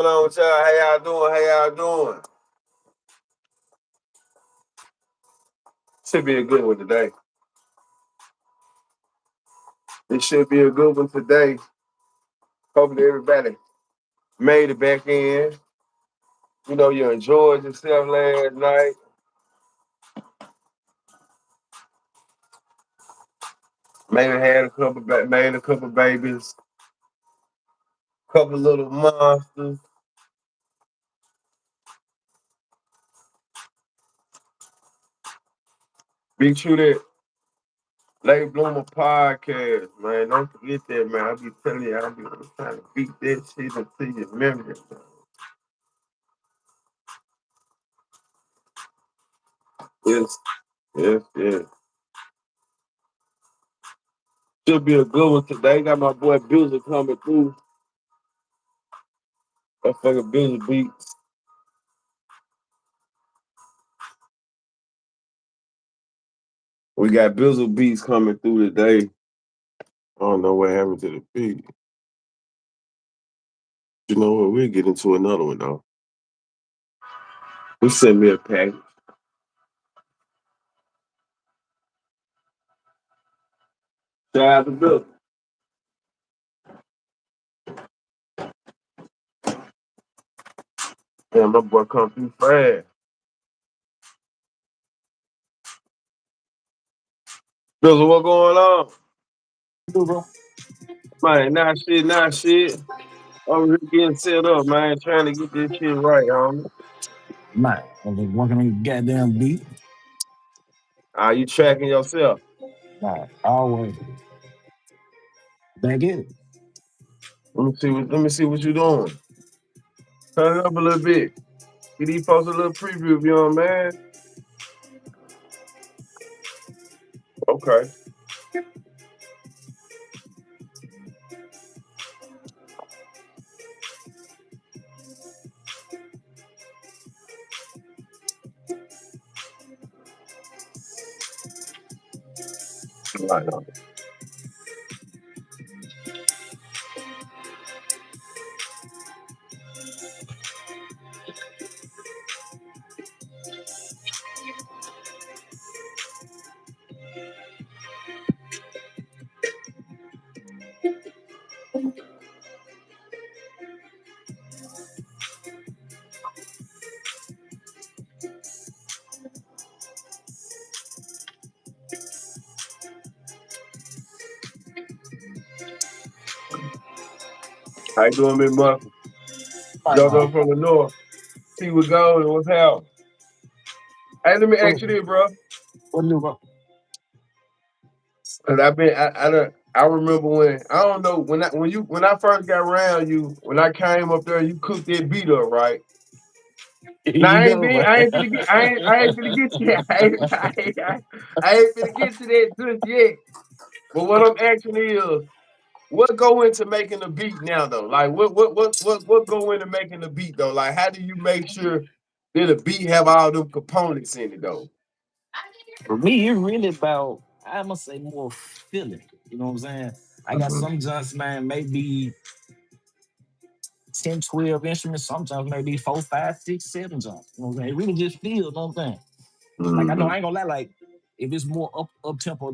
What's on with y'all? How y'all doing? How y'all doing? Should be a good one today. It should be a good one today. Hopefully everybody made it back in. You know, you enjoyed yourself last night. Maybe had made a couple babies, couple little monsters. BigTruDat Late Bloomer podcast, man. Don't forget that, man. I be telling you, I be trying to beat that shit into your memory, man. Yes, yes. Should be a good one today. Got my boy Bills coming through. That fucking Bills beats. We got Bizzle beats coming through today. I don't know what happened to the beat. You know what? We'll get into another one though. Who sent me a package? Shout out to Bill. Damn, my boy come through fast. Bizzle, what going on? Bro. Man, not shit. I'm really getting set up, man. Trying to get this shit right, homie. Man, I was working on the goddamn beat. Are you tracking yourself? Man, always back in it. Let me see what you're doing. Turn it up a little bit. Get these post a little preview of you, man. Okay. Right on. How you doing, Big Muscle? Right Y'all now. up from the north. See what goes and what's happening. Hey, let me ask you this, bro. What new, bro? Cause I remember when I don't know when I first got around you when I came up there you cooked that beat up right. Here Now you go, bro. I ain't finna get to that. I ain't finna get to that just yet. But what I'm asking is, what go into making a beat now though? Like what go into making the beat though? Like how do you make sure that a beat have all them components in it though? For me, it really about, I must say, more feeling. You know what I'm saying? I got Mhm. some jumps, man, maybe 10, 12 instruments, sometimes maybe 4, 5, 6, 7 jumps. You know what I'm saying? It really just feels, you know what I'm saying? Like I know Mhm. I ain't gonna lie, like if it's more up tempo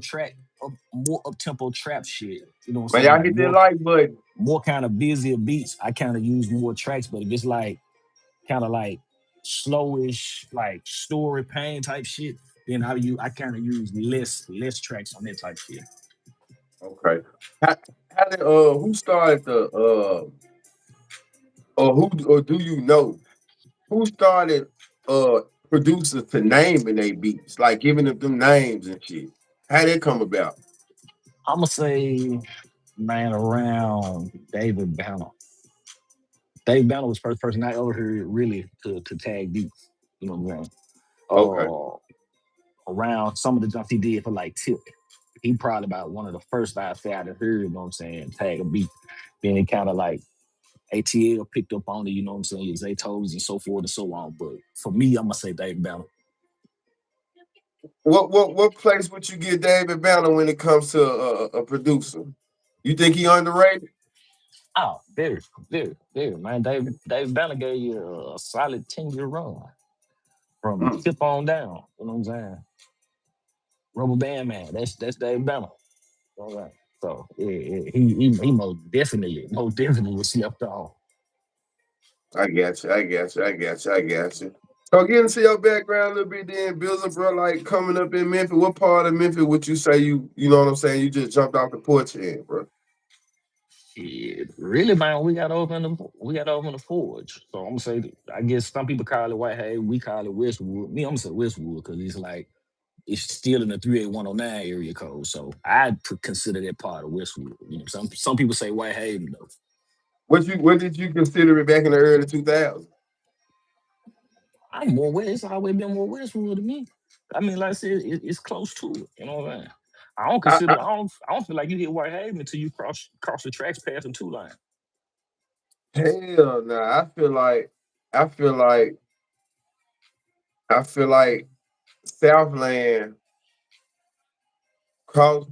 more up tempo trap shit, you know what I'm Man, saying? y'all Like hit that like button. more kind of busier beats, I kind of use more tracks. But if it's like kind of like slowish, like story pain type shit, then I kind of use less tracks on that type shit. Okay. How, how did who started the or do you know who started uh producers to naming they beats, like giving them names and shit? How did it come about? I'm gonna say, man, around David Banner. Dave Banner was the first person I ever heard really to tag beats. You know what I'm saying? Okay. Around some of the jumps he did for like Tip. He probably about one of the first I say I heard, you know what I'm saying, tag a beat. Then it kind of like ATL picked up on it, you know what I'm saying, Zaytoves and so forth and so on. But for me, I'm gonna say Dave Banner. What place would you give David Banner when it comes to a producer? You think he underrated? Oh, very, man. Dave Banner gave you a solid 10-year run from Mm, tip on down. You know what I'm saying? Rubber band man. That's Dave Banner. All right. So yeah, he most definitely was slept on. I got you. I got you. I got you. I got you. So getting into your background a little bit, then, Bills, bro, like coming up in Memphis. What part of Memphis would you say you know what I'm saying? You just jumped off the porch in, bro. Yeah, really, man, we got to open the forge. So I'm gonna say, I guess some people call it Whitehaven, we call it Westwood. Me, I'm gonna say Westwood because it's like it's still in the 38109 area code. So I'd consider that part of Westwood. Some people say Whitehaven though. What did you consider it back in the early 2000s? I'm more west. It's always been more Westwood to me. I mean, like I said, it's close to it. You know what I mean? I don't I, consider. I don't feel like you hit Whitehaven until you cross the tracks past the two line. hell no. I feel like I feel like Southland cross.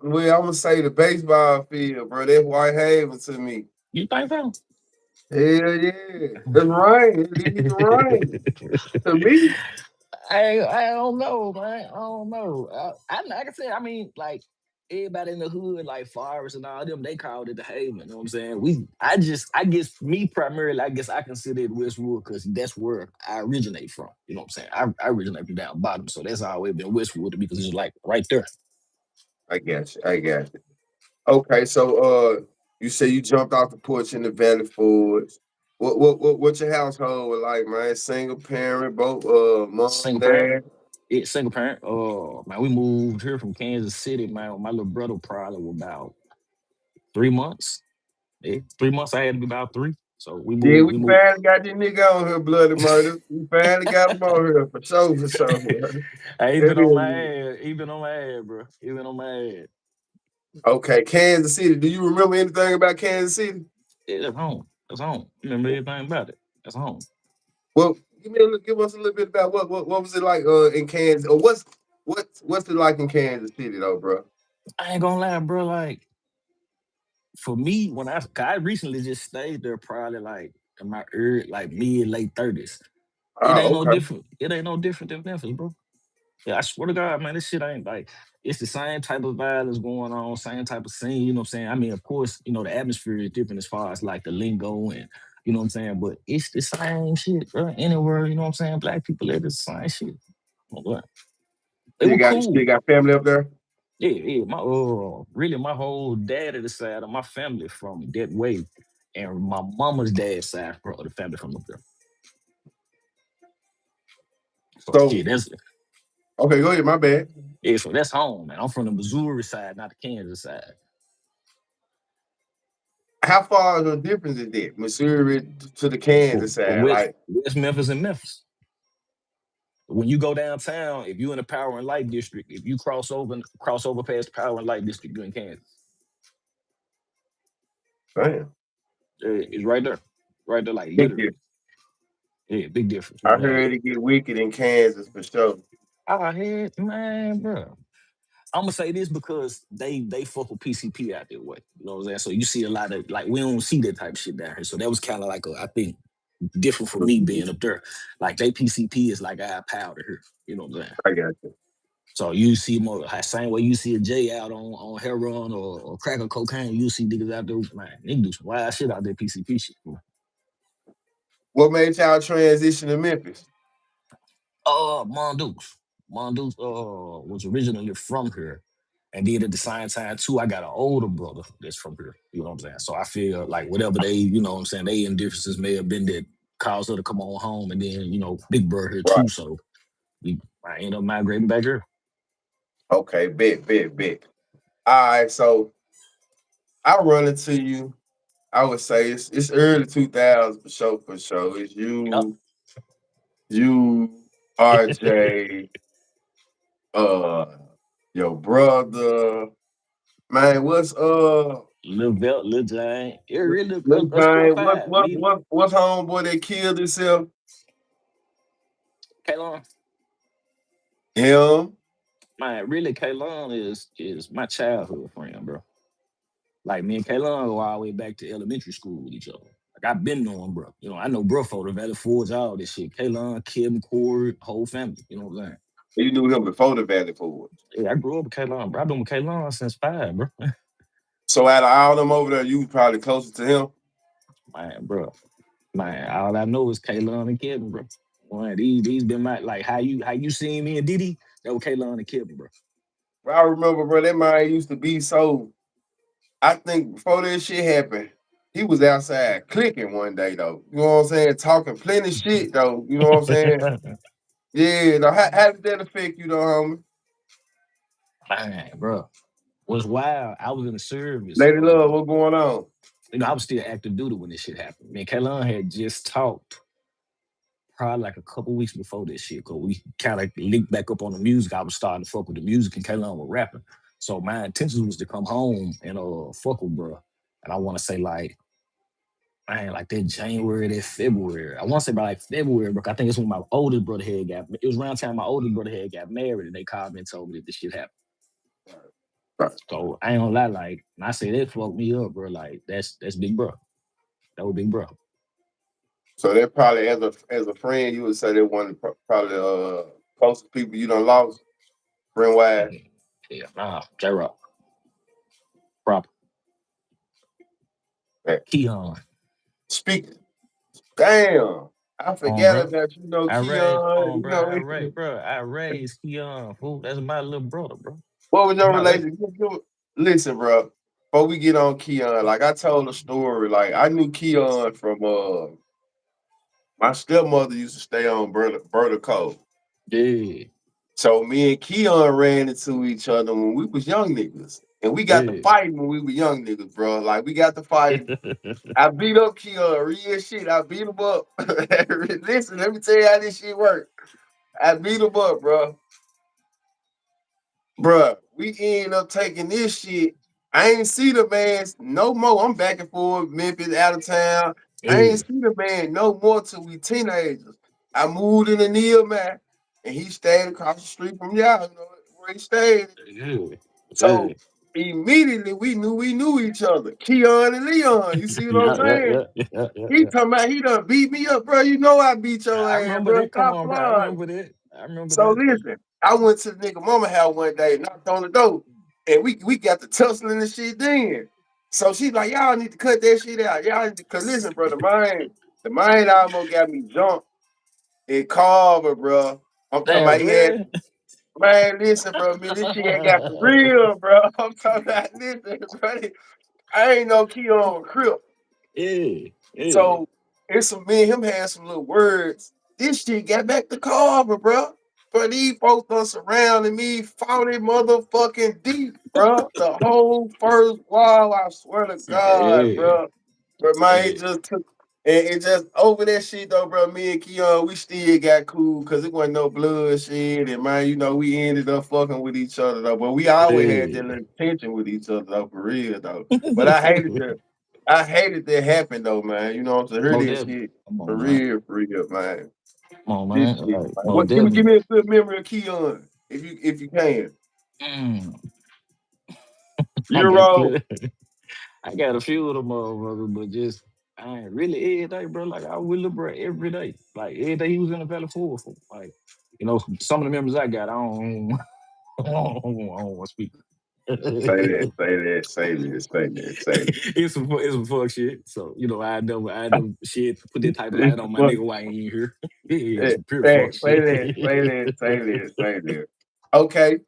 Well, I'm gonna say the baseball field, bro. That's Whitehaven to me. You think so? Hell yeah, it's rain. It is rain to me. I don't know, man. I don't know. Like I said, I mean, like everybody in the hood, like Forest and all them, they called it the Haven. You know what I'm saying? I guess me primarily, I guess I consider it Westwood because that's where I originate from. You know what I'm saying? I originate from down bottom, so that's always been Westwood to me because it's like right there. I got you. I got you. Okay, so you say you jumped off the porch in the Valley Forge. What your household was like, man? Single parent, both mom, Single parent. dad. Single parent. Man, we moved here from Kansas City, man. My little brother probably was about 3 months. 3 months. I had to be about three. So we Yeah, moved. we We moved. finally got this nigga on here, bloody murder. We finally got him on here for sure, for sure. Hey, he That been on my is- ass. He been on my ass, bro. He been on my ass. Okay, Kansas City. Do you remember anything about Kansas City? Yeah, that's home. That's home. Remember everything about it. That's home. Well, give us a little bit about what was it like in Kansas, or what's it like in Kansas City though, bro? I ain't gonna lie, bro. Like for me, 'cause I recently just stayed there, probably like in my early, like mid late 30s. It ain't Oh, no okay. different. It ain't no different than Memphis, bro. Yeah, I swear to God, man, this shit ain't like it's the same type of violence going on, same type of scene. You know what I'm saying? I mean, of course, the atmosphere is different as far as like the lingo and you know what I'm saying, but it's the same shit, bro. Anywhere, you know what I'm saying? Black people live the same shit. But they were You still cool. got family up there? Yeah. My whole daddy side of my family from that way, and my mama's dad's side from the family from up there. So So shit, that's okay, go ahead. My bad. yeah. So that's home, man. I'm from the Missouri side, not the Kansas side. How far of a difference is that, Missouri to the Kansas side? Like, West Memphis and Memphis. When you go downtown, if you in the Power and Light district, if you cross over past the Power and Light district, you're in Kansas. damn, It's right there, like big difference. literally. Yeah, big difference. You I know what I'm heard saying? it get wicked in Kansas for sure. I had man, bro. I'm gonna say this because they fuck with PCP out that way. You know what I'm saying? So you see a lot of like we don't see that type of shit down here. So that was kind of like I think different for me Mhm. being up there. Like JPCP is like our powder here. You know what I'm saying? I got you. So you see more same way you see a J out on heroin or crack or cocaine, you see niggas out there, man, they do some wild shit out there, PCP shit. Bro. What made y'all transition to Memphis? Mondukes. Mondukes was originally from here. And then at the same time, too, I got an older brother that's from here. You know what I'm saying? So I feel like whatever they, you know what I'm saying, they indifferences may have been that caused her to come on home. And then, Big Bird here Right. too. So I ended up migrating back here. Okay, bet. All right, so I'll run it to you. I would say it's early 2000s for sure, for sure. It's Yep. you, RJ, uh, your brother. Man, Lil Belt, Lil Jane. It really let's a square find five. Me, what's homeboy that killed himself? Kalon. Him. Man, really, Kalon is my childhood friend, bro. Like me and Kaylon go all the way back to elementary school with each other. Like I've been knowing bro. You know, I know bro for the Valley Forge, all this shit. Kaylon, Kim, Corey, whole family. You know what I'm saying? You knew him before the Valley Forge. Yeah, I grew up with Kaylon, bro. I've been with Kaylon since 5, bro. So out of all them over there, you was probably closer to him. Man, bro. Man, all I know is Kaylon and Kevin, bro. Man, these been my like how you seen me and Diddy? That was Kaylon and Kevin, bro. Bro, I remember, bro, that man used to be so. I think before that shit happened, he was outside clicking one day though. You know what I'm saying? Talking plenty shit though. You know what I'm saying? Yeah. Now, how did that affect you though, homie? Man, bro. Was wild. I was in the service. Lady Love, what's going on? I was still active duty when this shit happened. Me and Kaylon had just talked probably like a couple weeks before this shit, cause we kind of linked back up on the music. I was starting to fuck with the music, and Kaylon was rapping. So my intention was to come home and fuck with bro. And I want to say like, man, like that January, that February. I want to say by like February, because I think it's when my oldest brother had got. It was around time my oldest brother had got married, and they called me and told me that this shit happened. Right. So I ain't gonna lie, like when I say that fucked me up, bro. Like that's big bro. That was big bro. So that probably as a friend, you would say that one of the probably closest people you done lost, friend wise. Yeah, nah, J Rock, proper. Keon, Speak. Damn. I forgot bro. about you know I raised Keon. on, You bro. know Bro. I raised Keon, fool. That's my little brother, bro. what was your My like, relationship? Listen, bro. Before we get on Keon, like I told a story, like I knew Keon from my stepmother used to stay on Berta Cove. yeah, So me and Keon ran into each other when we was young niggas. And we got to yeah. fighting when we were young niggas, bro. Like we got to fighting. I beat up Keon, real shit. I beat him up. Listen, let me tell you how this shit work. I beat him up, bro. Bruh, we end up taking this shit. I ain't see the man no more. I'm back and forth, Memphis, out of town. I ain't Yeah, see the man no more till we teenagers. I moved in the Neil, man, and he stayed across the street from y'all, you know, where he stayed. yeah, yeah. So immediately we knew each other. Keon and Leon. You see what I'm Yeah, yeah, saying? yeah, yeah, yeah, He yeah. talking about he done beat me up, bro. You know I beat your I ass, remember bro. that. Come Stop on, bro. I flying. remember that. I remember So that. listen, I went to the nigga mama house one day, knocked on the door, and we got the tussling and shit then. So she's like, y'all need to cut that shit out. Y'all need to, cause listen, bro, the mine almost got me jumped in Carver, bro. I'm talking Damn, about he had, man. man, listen, bro, man, this shit ain't got for real, bro. I'm talking about, listen, bro, I ain't no key on crib. Yeah, yeah, So it's some me and him had some little words. This shit got back to Carver, bro. But these folks done surrounding me, fought it motherfucking deep, bro. The whole first wall, I swear to God, yeah, bro. But man, it yeah, just took and it just over that shit though, bro. Me and Keon, we still got cool because it wasn't no blood shit. And man, you know, we ended up fucking with each other though. But we always had that yeah. little tension with each other though, for real though. But I hated that happened though, man. You know what I'm saying? Hear Most this definitely. shit Come on, man. for real, man. Come on, This man. shit, Like, man. most What give definitely. me a good memory of Keon, if you can. Mm, I got Euro. clear. I got a few of them motherfuckers, but just I ain't really every day, bro. Like I with Lil bro every day. Like every day he was in the Valley Forge. Like, some of the members I got, I don't want to speak. Say that, say that, say that, say that, say that. It's some fuck shit. So I never shit put that type of light on my But nigga why he ain't here. Yeah, hey, some pure hey, fuck say shit. that, say that, say that, say that. Okay.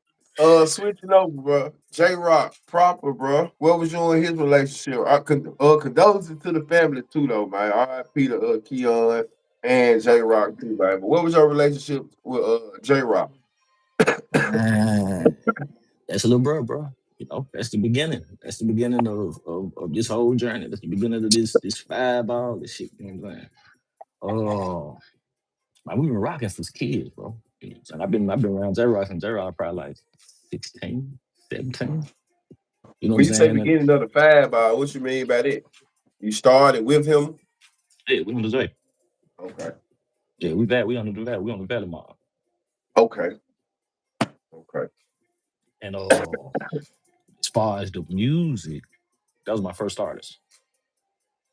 Switching over, bro. J Rock, proper, bro. What was you and his relationship? Condolences to the family too, though, man. R.I.P. to Keon and J Rock too, man. But what was your relationship with J Rock? Man, that's a little bro. That's the beginning. That's the beginning of this whole journey. That's the beginning of this fireball, this shit. You know what I'm saying? Oh, man, we've been rocking since kids, bro. You know what I'm saying? I've been around J Rock and J Rock probably like 16, 17. You know what I'm When you say saying? And beginning of the five, what you mean by that? You started with him? yeah, we on the J. Okay. Yeah, we on the Valley Mall. Okay. Okay. And as far as the music. That was my first artist.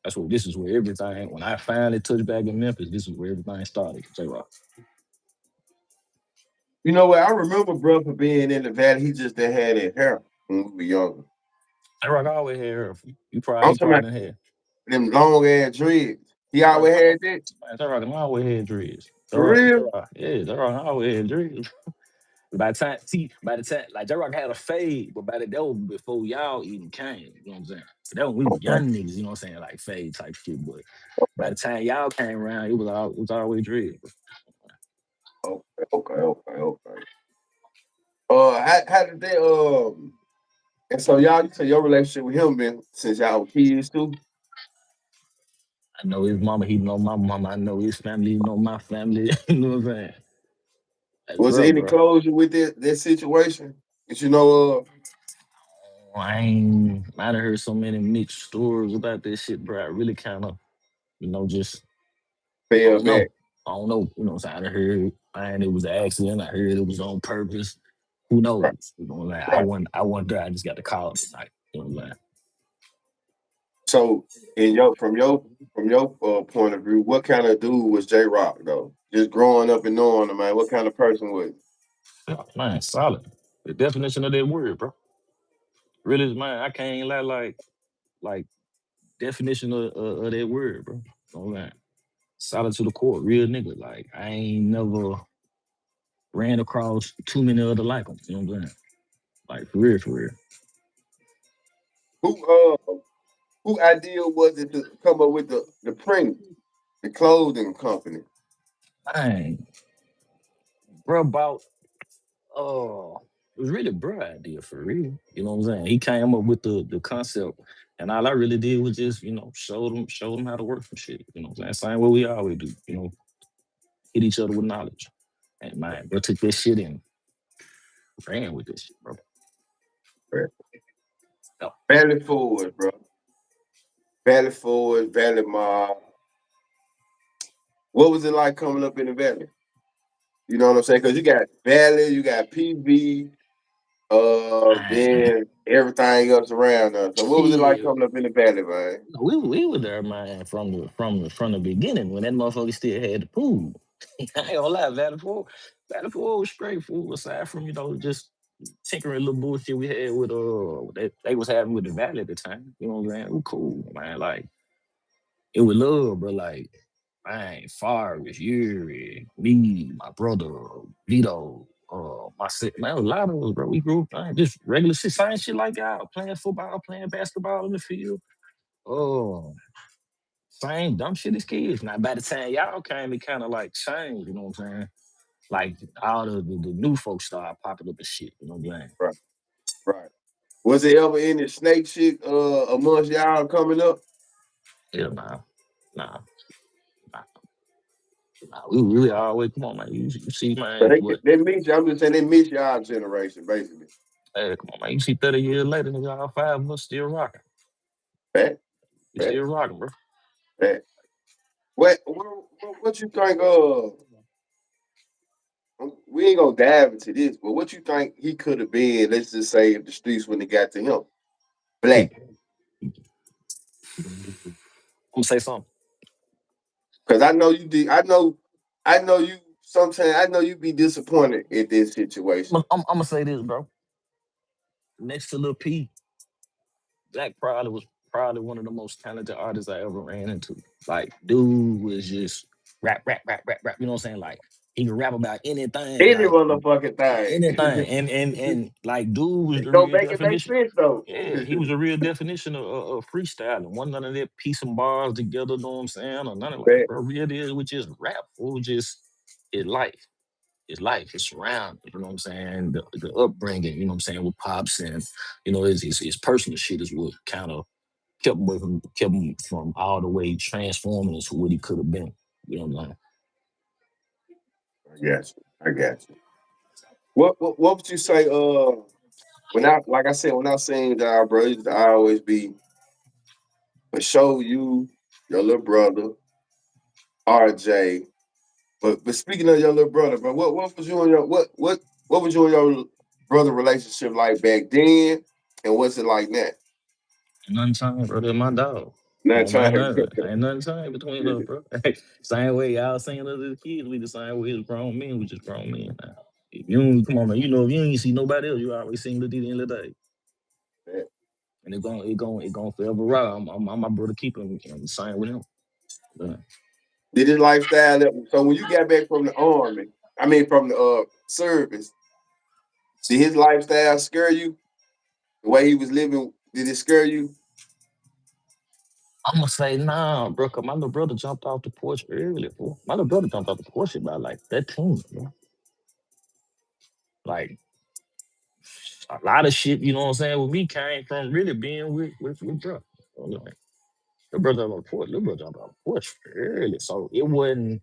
That's where this is where everything. When I finally touched back in Memphis, this is where everything started. J Rock. You know what? I remember brother being in the valley. He just didn't have that hair when we were younger. J Rock always had hair. You probably I'm he talking about probably didn't have. them long ass dreads. He J Rock, always had that. man, J Rock always had dreads. For real? Yeah, J Rock always had dreads. By the time, see, by the time, like J Rock had a fade, but by the that was before y'all even came. You know what I'm saying? So that when we was Okay. young niggas, you know what I'm saying, like fade type shit. But by the time y'all came around, it was always dread. Okay. How did they and so y'all, you say your relationship with him been since y'all were kids too? I know his mama, he know my mama. I know his family, he know my family. You know what I'm saying? Like, Was there any bro. closure with that situation that you know of? I ain't, I done heard so many mixed stories about this shit, bro. I really kind of, just, I Fell don't know. back. I don't know. You know what I'm saying? I done heard, man, it was an accident. I heard it was on purpose. Who Right, knows? You know what I'm saying? right. I wasn't there. I just got the call tonight. You know what I'm saying? So from your point of view, what kind of dude was J Rock though? Just growing up and knowing him, man. What kind of person was he? Yeah, man, solid. The definition of that word, bro. Really, man, I can't lie, like definition of that word, bro. You know what I'm saying? Solid to the core, real nigga. Like I ain't never ran across too many other like him. You know what I'm saying? Like for real, for real. Who who idea was it to come up with the print, the clothing company? Man, bro, about it was really bro idea for real. You know what I'm saying? He came up with the concept, and all I really did was just show them how to work some shit. You know what I'm saying? Same way we always do. Hit each other with knowledge. And man, bro took this shit and ran with this shit, bro. Right. No, Valley Forge, bro. Valley Forge, Valley Mob. What was it like coming up in the Valley? You know what I'm saying? Because you got Valley, you got PV, man, then everything else around us. So what was it like chill. coming up in the Valley, man? We were there, man, from the beginning when that motherfucker still had the pool. I ain't gonna lie, Valley Four was straight fool. Aside from just tinkering little bullshit we had with they was having with the Valley at the time. You know what I'm saying? It was cool, man. Like it was love, bro. Like man, Forrest, Yuri, me, my brother, Vito, man, a lot of us, bro. We grew up, man, just regular shit, same shit like y'all, playing football, playing basketball in the field. Oh, same dumb shit as kids. Now, by the time y'all came, it kind of like changed. You know what I'm saying? Like all the new folks started popping up and shit. You know what I'm saying? Right, right. Was there ever any snake shit amongst y'all coming up? Yeah, nah, nah, We really always come on, man. You see, So man, what? they miss you. I'm just saying they miss y'all generation, basically. Hey, come on, man. You see, 30 years later, nigga, all five of us still rocking. Fact, We fact, still rocking, bro. fact. What you think? We ain't gonna dive into this, but what you think he could have been? Let's just say if the streets wouldn't have got to him, Ooh, black. I'm gonna say something. Because I know you did. I know you. Sometimes I know you be disappointed in this situation. I'm gonna say this, bro. Next to Lil P, Black probably was probably one of the most talented artists I ever ran into. Like, dude was just rap. You know what I'm saying? Like, he could rap about anything, Any like motherfucking anything. thing. And like, dude was It the don't real make it make definition. sense though. Yeah, he was a real definition of freestyling. One none of that piece and bars together, know what I'm saying? Or none of like, Fact. bro, real deal with just rap. Or just his life. His surroundings, you know what I'm saying? The upbringing, you know what I'm saying, with pops and his personal shit is what kind of kept him from all the way transforming into what he could have been. You know what I'm saying? I got you. I got you. What would you say? When I like I said when I sing y'all, bro, I always be for show you your little brother RJ. But speaking of your little brother, bro, what was you and your what was you and your brother relationship like back then, and what's it like now? Nothing changed, bro. That's my dog. Not On my trying. nerve. Ain't nothing changed between us, bro. Same way y'all saying us as kids, we the same way as grown men, we just grown men now. If you don't come on, man, you know, if you ain't see nobody else, you always seen the D in the day. And it going forever rock. I'm my brother keeping the same with him. Yeah. Did his lifestyle? So when you got back from the army, I mean from the service, did his lifestyle scare you? The way he was living, did it scare you? I'm gonna say nah, bro. Cause my little brother jumped off the porch early, bro. My little brother jumped off the porch about like 13, bro. Like a lot of shit, you know what I'm saying, with me came from really being with bro. So, like, the brother on the porch, little brother jumped off the porch early. So it wasn't,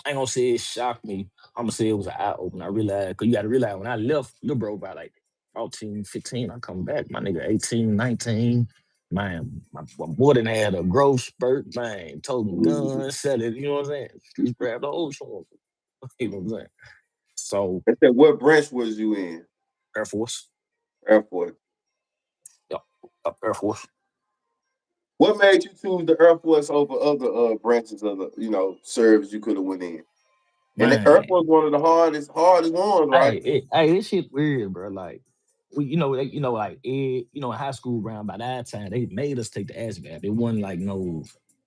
I ain't gonna say it shocked me. I'm gonna say it was an eye opener. I realized, cause you gotta realize when I left little bro by like 14, 15, I come back, my nigga 18, 19. Man, my boy done had a growth spurt, man, toting Mhm. guns, selling, you know what I'm saying? Streets grabbed the whole show. You know what I'm saying? So, I said, what branch was you in? Air Force. Air Force. Yep. Air Force. What made you choose the Air Force over other branches of the service you could have went in? And the Air Man. Force one of the hardest ones, right? Hey, this shit weird, bro. Like, we, like, in high school around by that time, they made us take the ASVAB. It wasn't like no,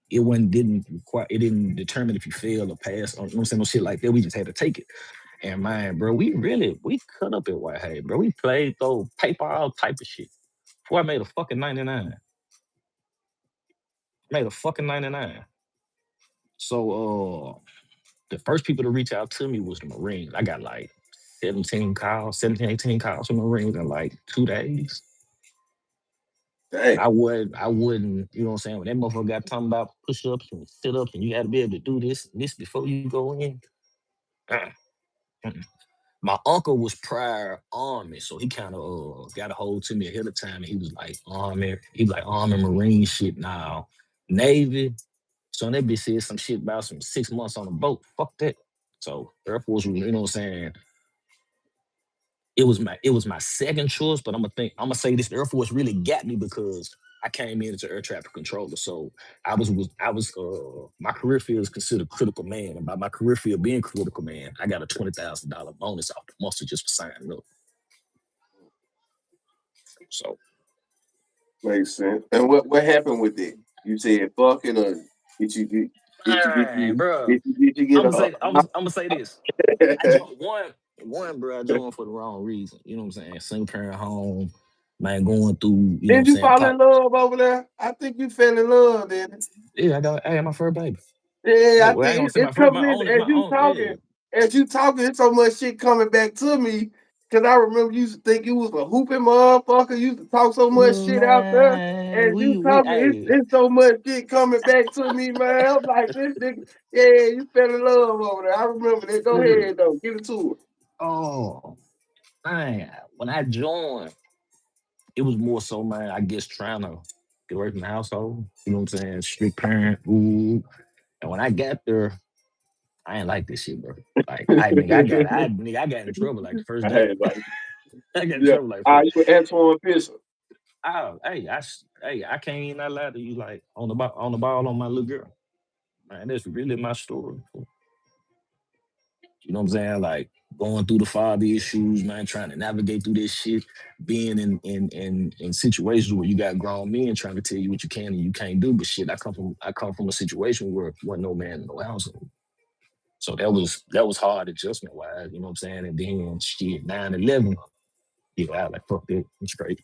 it wasn't didn't require, it didn't determine if you fail or pass, or you know what I'm saying, no shit like that. We just had to take it. And man, bro, we cut up at Whitehead, bro. We played throw paper, all type of shit. Before I made a fucking 99. Made a fucking 99. So the first people to reach out to me was the Marines. I got like 17, 18 calls from the Marines in like 2 days. And Dang. I wouldn't, you know what I'm saying? When that motherfucker got talking about push-ups and sit-ups and you had to be able to do this and this before you go in. uh, mm. My uncle was prior army, so he kind of got a hold to me ahead of time and he was like Marine shit now. Navy. So that bitch said some shit about some 6 months on a boat. Fuck that. So Air Force, you know what I'm saying? It was my second choice, but I'm gonna say this: the Air Force really got me because I came in as an air traffic controller. So I was my career field is considered critical man, and by my career field being critical man, I got a $20,000 bonus off the muscle just for signing up. So Makes sense. And what happened with it? You said fuck it, or did you get did man, you bro, did you I'm get gonna a say I'm gonna say this. I joined one, bro. I joined for the wrong reason. You know what I'm saying? Single parent home, man, going through. You know what I'm Did you saying? fall in love over there? I think you fell in love, didn't it? Yeah, I had my first baby. Yeah, Hey, I well, I ain't think gonna say my it's first, coming my in only, my own. Yeah, as you talking, it's so much shit coming back to me. Cause I remember you used to think you was a hooping motherfucker. You used to talk so much shit out there. man, As you we, talking, hey, it's so much shit coming back to me, man. I'm like, this nigga, yeah, you fell in love over there. I remember that. Go look, ahead though, get it to it. oh man, when I joined, it was more so, man. I guess trying to get away from the household. You know what I'm saying? Strict parent, ooh. And when I got there, I ain't like this shit, bro. Like, I got in trouble like the first I day. had like, I got in yeah. trouble like first. You were Antoine Fisher. Oh, I can't even not lie to you. Like on the ball on my little girl, man. That's really my story. You know what I'm saying? Like going through the father issues, man, trying to navigate through this shit, being in situations where you got grown men trying to tell you what you can and you can't do. But shit, I come from a situation where there wasn't no man in no household. So that was hard adjustment wise, you know what I'm saying? And then shit, 9/11, yeah, I was like, fuck that, I'm straight.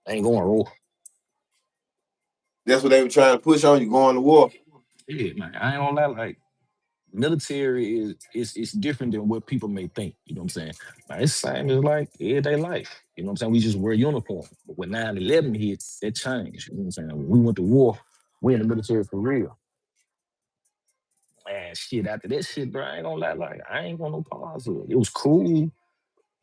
I ain't going roll. That's what they were trying to push on you going to war. Yeah, man. I ain't gonna lie, like military is different than what people may think. You know what I'm saying? Like, it's the same as like everyday life. You know what I'm saying? We just wear uniform. But when 9/11 hit, that changed. You know what I'm saying? When we went to war, we in the military for real. And shit, after that shit, bro, I ain't gonna lie, like I ain't gonna no pause with it. It was cool.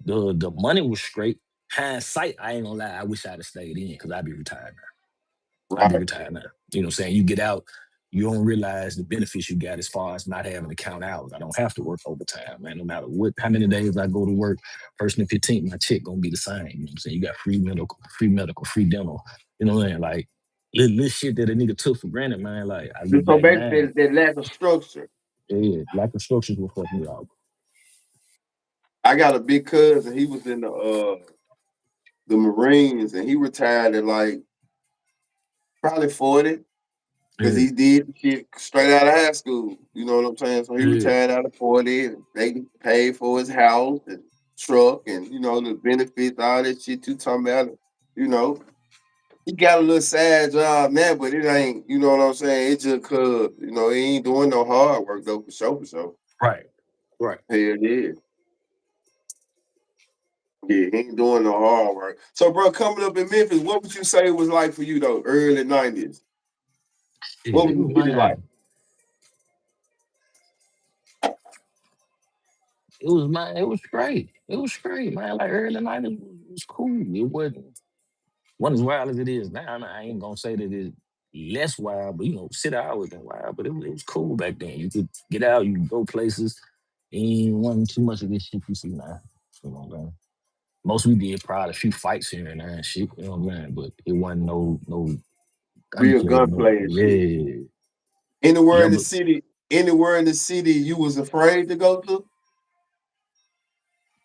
The money was straight. Hindsight, I ain't gonna lie, I wish I'd have stayed in because I'd be retired now. I'd be Right. retired now. You know what I'm saying? You get out, you don't realize the benefits you got as far as not having to count hours. I don't have to work overtime, man. No matter what, how many days I go to work, first and 15th, my check gonna be the same. You know what I'm saying? You got free medical, free dental. You know what I'm saying? Like little shit that a nigga took for granted, man. Like I look So back basically, now, that lack of structure. yeah, lack of structures will fuck me up. I got a big cousin. He was in the Marines, and he retired at like probably 40 because Yeah, he did shit straight out of high school. You know what I'm saying? So he yeah, retired out of 40, and they paid for his house and truck, and the benefits, all that shit you talking about. You know, he got a little side job now, but it ain't. You know what I'm saying? It's just cause he ain't doing no hard work though, for sure, for sure. right, right. Hell yeah. Yeah, he ain't doing no hard work. So, bro, coming up in Memphis, what would you say it was like for you though, early '90s? Yeah, What it was was the city like? mine. It was mine. It was great. It was great, man. Like early '90s was cool. It wasn't as wild as it is now. I ain't gonna say that it's less wild, but City always been wild. But it was cool back then. You could get out, you could go places. Ain't wasn't too much of this shit you see now. You know what I'm saying? Most we did probably a few fights here and there and shit. You know what I'm saying? But it wasn't no Real gunplay. No, gunplay and shit. yeah. Anywhere You in the ever city, anywhere in the city you was afraid to go to?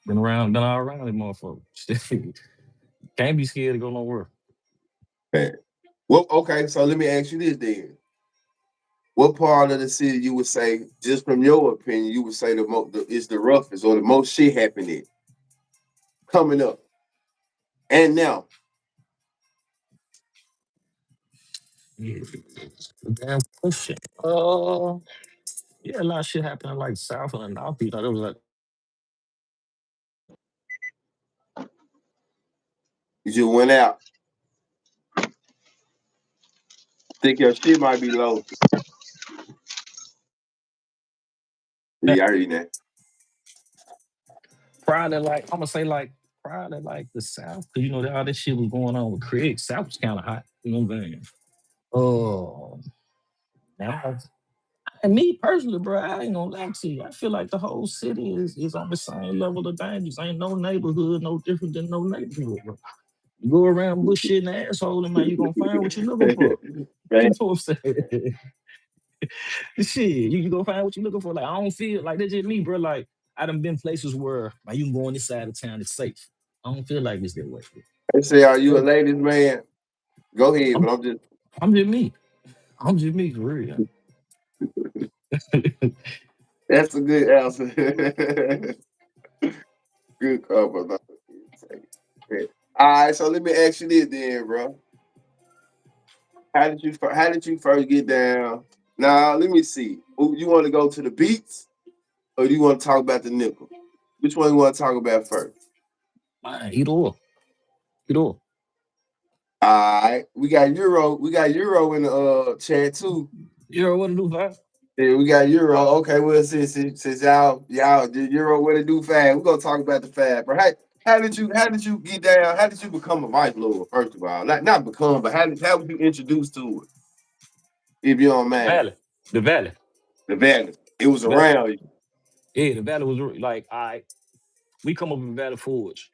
been all around them motherfuckers. Can't be scared to go nowhere. Man. Well, okay, so let me ask you this then. What part of the city you would say, just from your opinion, you would say is the roughest or the most shit happening coming up and now? Yeah. Damn question. Yeah, a lot of shit happening like south and northeast. Like, it was like You just went out, think your shit might be low. Yeah, I hear you now. probably like I'm gonna say like probably like the south because all this shit was going on with Craig. South was kind of hot. You know what I'm saying? Oh, now and me personally, bro, I ain't gonna lie to you. I feel like the whole city is on the same level of dangerous. Ain't no neighborhood no different than no neighborhood, bro. You go around bullshit and asshole, and man, you gonna find what you're looking for. You Man, know what I'm saying? Shit, you gonna find what you're looking for. Like I don't feel like that's just me, bro. Like I done been places where man, you can go on this side of town, it's safe. I don't feel like it's that way. they say, are you a Hey, ladies man? Go ahead, I'm but I'm just I'm just me. I'm just me for real. that's a good answer. Good cover. All right, so let me ask you this then, bro. How did you first get down? Now let me see. You want to go to the beats or do you want to talk about the nickel? Which one you want to talk about first? Man, either or. Either or. All right, we got Euro. We got Euro in the chat too. You know what to do, fam? Yeah, we got Euro. Okay, well, since y'all did Euro, what to do fast? We're gonna talk about the fast, bro. How did you get down? How did you become a Vice Lord? First of all, not become, but how was you introduced to it? If you don't The mind, valley. The valley. the value. It was Valley. around you. Yeah, the valley was like, we come up in Valley Forge.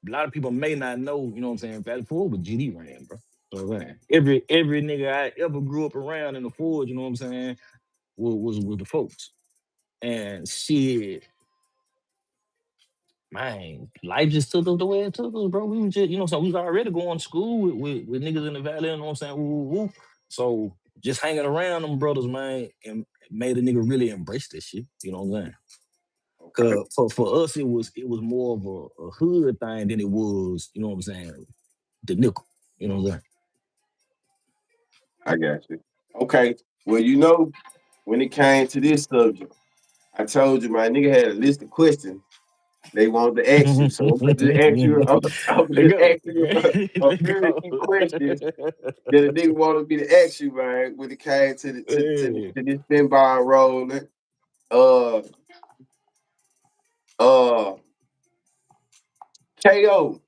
A lot of people may not know, you know what I'm saying? Valley Forge was GD ran, bro. So, man, every nigga I ever grew up around in the Forge, you know what I'm saying, was the folks. And shit, man, life just took us the way it took us, bro. We was just, so we was already going to school with niggas in the valley, you know what I'm saying? Woo, woo, woo. So just hanging around them brothers, man, and made a nigga really embrace this shit. You know what I'm saying? Okay, Cause for us, it was more of a hood thing than it was, you know what I'm saying, the nickel. You know what I'm I got you. Okay, well, when it came to this subject, I told you my nigga had a list of questions they wanted to ask you. So I'm gonna just ask you. saying? I'm gonna Let just go. ask you a Let very go. few questions that a nigga wanted me to ask you, man, when it came Hey, to this pinball rolling. Uh uh KO.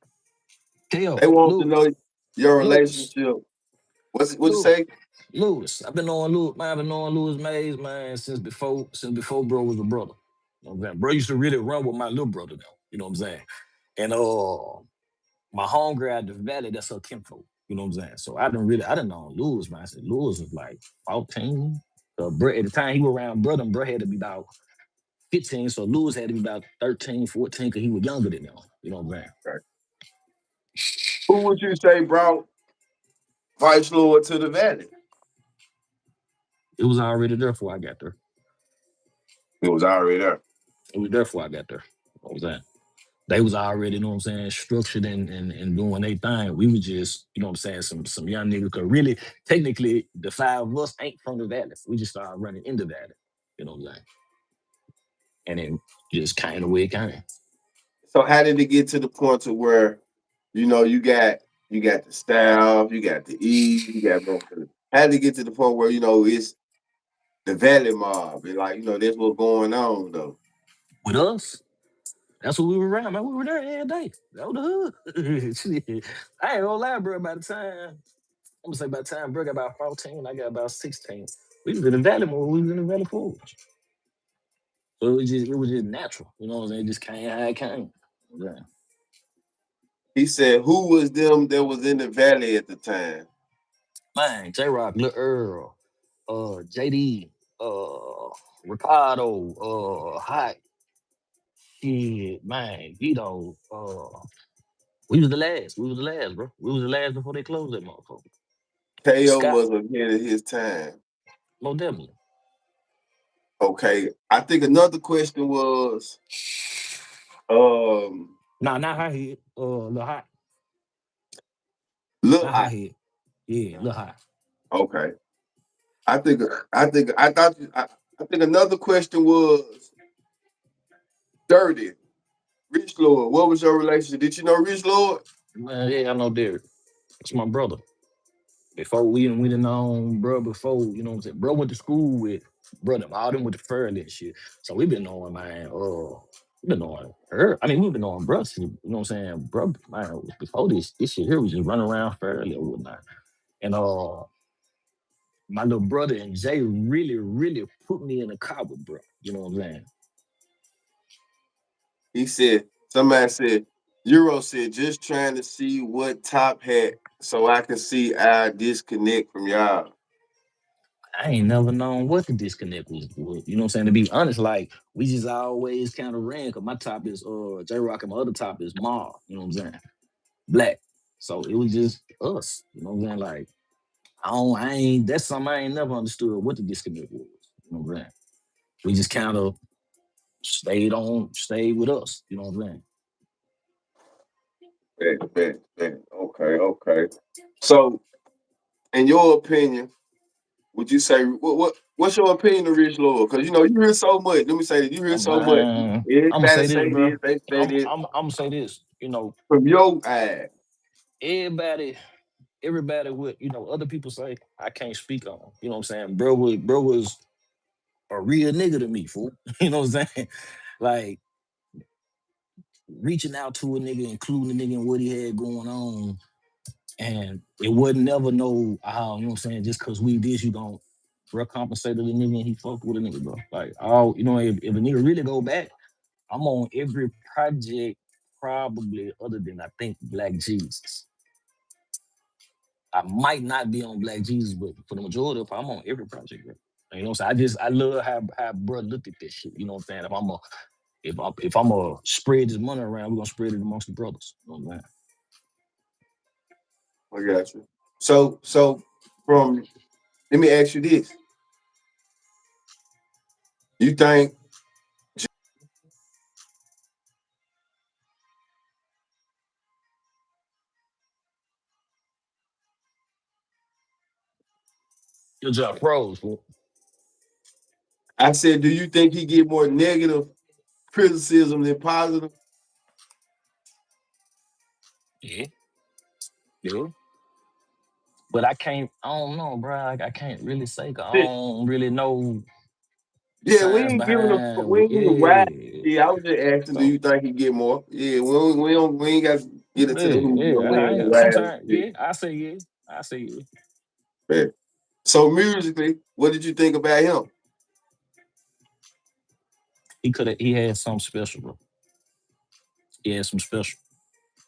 Kale, They want to Lewis, know your Lewis, relationship. What you Lewis, say? Lewis. I've been knowing Lewis, man. I've been knowing Lewis Mays, man, since before bro was a brother. You know what I'm saying? Bro used to really run with my little brother though. You know what I'm saying? And my homegirl at the valley, that's her kinfolk. You know what I'm saying? So I didn't know Lewis, man. I said Lewis was like 14. Bro, at the time he was around brother, and bro had to be about 15. So Lewis had to be about 13, 14, because he was younger than them. You know what I'm saying? Right. Who would you say brought Vice Lord to the Valley? It was already there before I got there. It was already there. It was there before I got there. What was that? They was already, you know what I'm saying, structured and doing their thing. We were just, you know what I'm saying, some young niggas. Cause really, technically, the five of us ain't from the valley. We just started running in the valley. You know what I'm saying? And then just kind of way it came. So how did it get to the point to where, you got the staff, you got the E, you got both of them. How did it get to the point where, it's the Valley Mob and like, that's what's going on though. With us, that's what we were around, man. We were there every day. That was the hood. Shit. I ain't gonna lie, bro. I'm gonna say by the time bro got about 14, I got about 16. We was in the valley more. We was in the valley Forge. So it was just natural. You know what I'm saying? It just came how it came. Yeah. He said, who was them that was in the Valley at the time? Man, J Rock, Lil Earl, JD, Ricardo, Hot, shit, man, Vito, we was the last. We was the last, bro. We was the last before they closed that motherfucker. KO Scott, was ahead of his time. no definitely. Okay. I think another question was, um, Nah, not high head. Lil Hot, Lil not high Hot. head. Yeah, Lil Hot. Okay. I think I thought I think another question was Dirty. Rich Lord. What was your relationship? Did you know Rich Lord? Man, yeah, I know Derek. That's my brother. Before we done known bro before, you know what I'm saying? Bro went to school with brother, all them with the Fairly and shit. So we been knowing, man, we been knowing her. I mean, we've been knowing bro, you know what I'm saying? Bro, man, before this shit here was just running around Fairly or whatnot. And my little brother and Jay really, really put me in a car with bro. You know what I'm saying? He said, somebody said, Euro said, just trying to see what top hat so I can see our disconnect from y'all. I ain't never known what the disconnect was. You know what I'm saying? To be honest, like we just always kind of ran because my top is J Rock and my other top is Ma. You know what I'm saying? Black. So it was just us. You know what I'm saying? Like I ain't that's something I ain't never understood what the disconnect was. You know what I'm saying? We just kind of stayed with us. You know what I'm saying? Bet. Okay. So, in your opinion, would you say what's your opinion of Rich Lord? Because you hear so much. Let me say that you hear so much. I'm gonna Everybody say this, say bro. this, they say this I'm gonna say this. from your eye. Everybody, everybody would, other people say I can't speak on. You know what I'm saying? Bro was a real nigga to me, fool. You know what I'm saying? Like reaching out to a nigga, including the nigga in what he had going on. And it wasn't never no, you know what I'm saying, just cause we this, you don't recompensate the nigga and he fucked with a nigga, bro. Like, if a nigga really go back, I'm on every project probably other than I think Black Jesus. I might not be on Black Jesus, but for the majority of it, I'm on every project, bro. You know what I'm saying? I love how bro looked at this shit. You know what I'm saying? If I'm a spread this money around, we're gonna spread it amongst the brothers. You know what I'm saying? I got you. So from let me ask you this: you think Your job pros, fool. I said, do you think he get more negative criticism than positive? Yeah, yeah. But I don't know, bro. I can't really say 'cause I don't really know the Yeah, we science ain't giving a behind we what, ain't giving why. yeah. Yeah, I was just asking, do So you think he get more? Yeah, we ain't got to get into the yeah, who, yeah. when, and why. Sometimes, yeah, I say yeah. I say yeah. Yeah. So musically, what did you think about him? He had something special, bro. He had some special.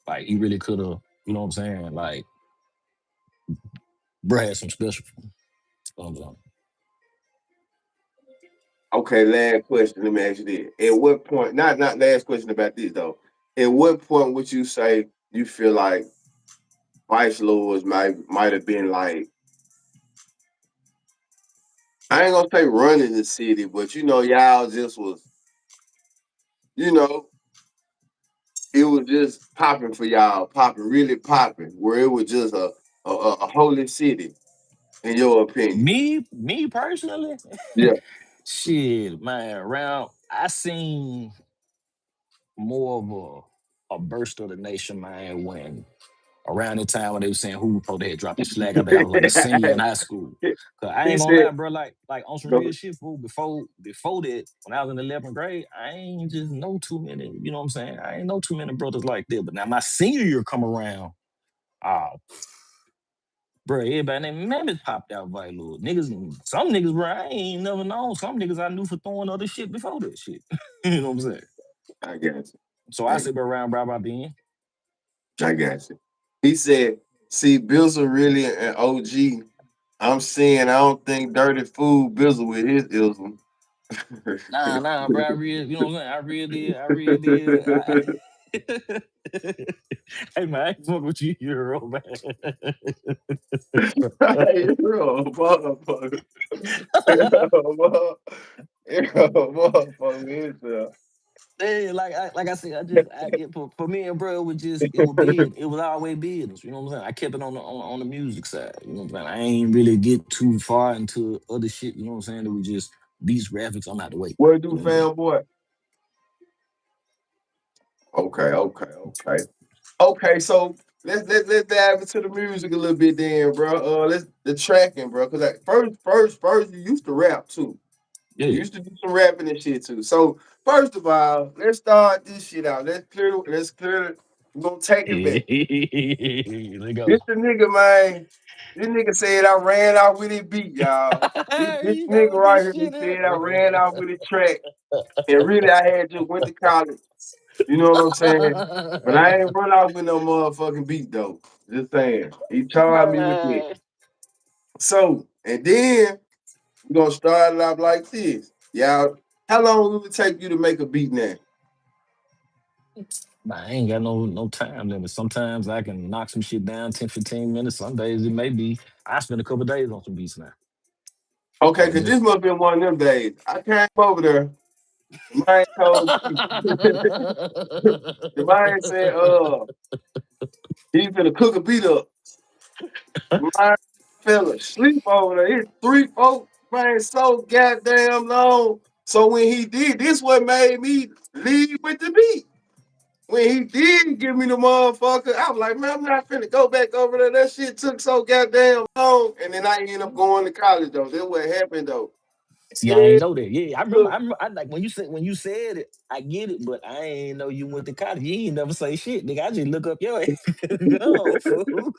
Like he really could have, you know what I'm saying? Like Bro had some special um, Okay, last question. Let me ask you this. At what point, not last question about this though. At what point would you say you feel like vice lords might have been like, I ain't gonna say running the city, but y'all just was, you know, it was just popping for y'all, popping, really popping, where it was just a holy city, in your opinion. me personally. Yeah. Shit, man, around I seen more of a burst of the nation, man, when around the time when they was saying who supposed to had dropped this flag. I think I was like a senior in high school. Cause I He ain't gonna said, lie, bro. Like on some real go, shit, fool. Before that, when I was in 11th grade, I ain't just know too many. You know what I'm saying? I ain't know too many brothers like that. But now my senior year come around, ah, bro, everybody named Mammoth popped out vital. Niggas, some niggas, bro, I ain't never known. Some niggas I knew for throwing other shit before that shit. You know what I'm saying? I got you. So I I, sit around, bro, by being. I got you. He said, see, Bizzle really an OG. I'm saying I don't think Dirty Food Bizzle with his ism. Nah, bro. I real, you know what I'm saying? I really did. Hey man, I ain't fuck with you, Euro, man. Hey, bro, motherfucker. Motherfucker. Hey, like I said, for me and bro, it was just it was big. It was always business. You know what I'm saying? I kept it on the music side. You know what I'm saying? I ain't really get too far into other shit. You know what I'm saying? It was just beats, graphics. I'm out the way. What You do, know what I'm saying? fam boy? Okay. Okay, so let's dive into the music a little bit then, bro. Let's the tracking, bro. Cause first, you used to rap too. You Yeah. used to do some rapping and shit too. So first of all, let's start this shit out. Let's clear. We're gonna take it back. There This go. the nigga, man. This nigga said I ran out with it beat, y'all. This You know nigga what right this here, he shit said I is? ran out with it track. And really I had just went to college. You know what I'm saying? But I ain't run out with no motherfucking beat though. Just saying. He charged me with it. Man. So, and then we're gonna start it off like this. Y'all, how long will it take you to make a beat now? Nah, I ain't got no time limit. Sometimes I can knock some shit down 10, 15 minutes. Some days it may be. I spend a couple days on some beats now. Okay, So cause this just must have been one of them days. I came over there, the man told me, the man said, he's gonna cook a beat up. My fell asleep over there. It's 3, 4, man, so goddamn long. So when he did, this what made me leave with the beat. When he did give me the motherfucker, I was like, man, I'm not finna go back over there. That shit took so goddamn long. And then I ended up going to college though. That's what happened though. see, I Yeah, ain't know that. Yeah, I remember. look, I like when you said it. I get it, but I ain't know you went to college. You ain't never say shit, nigga. I just look up your ass. Go, fool.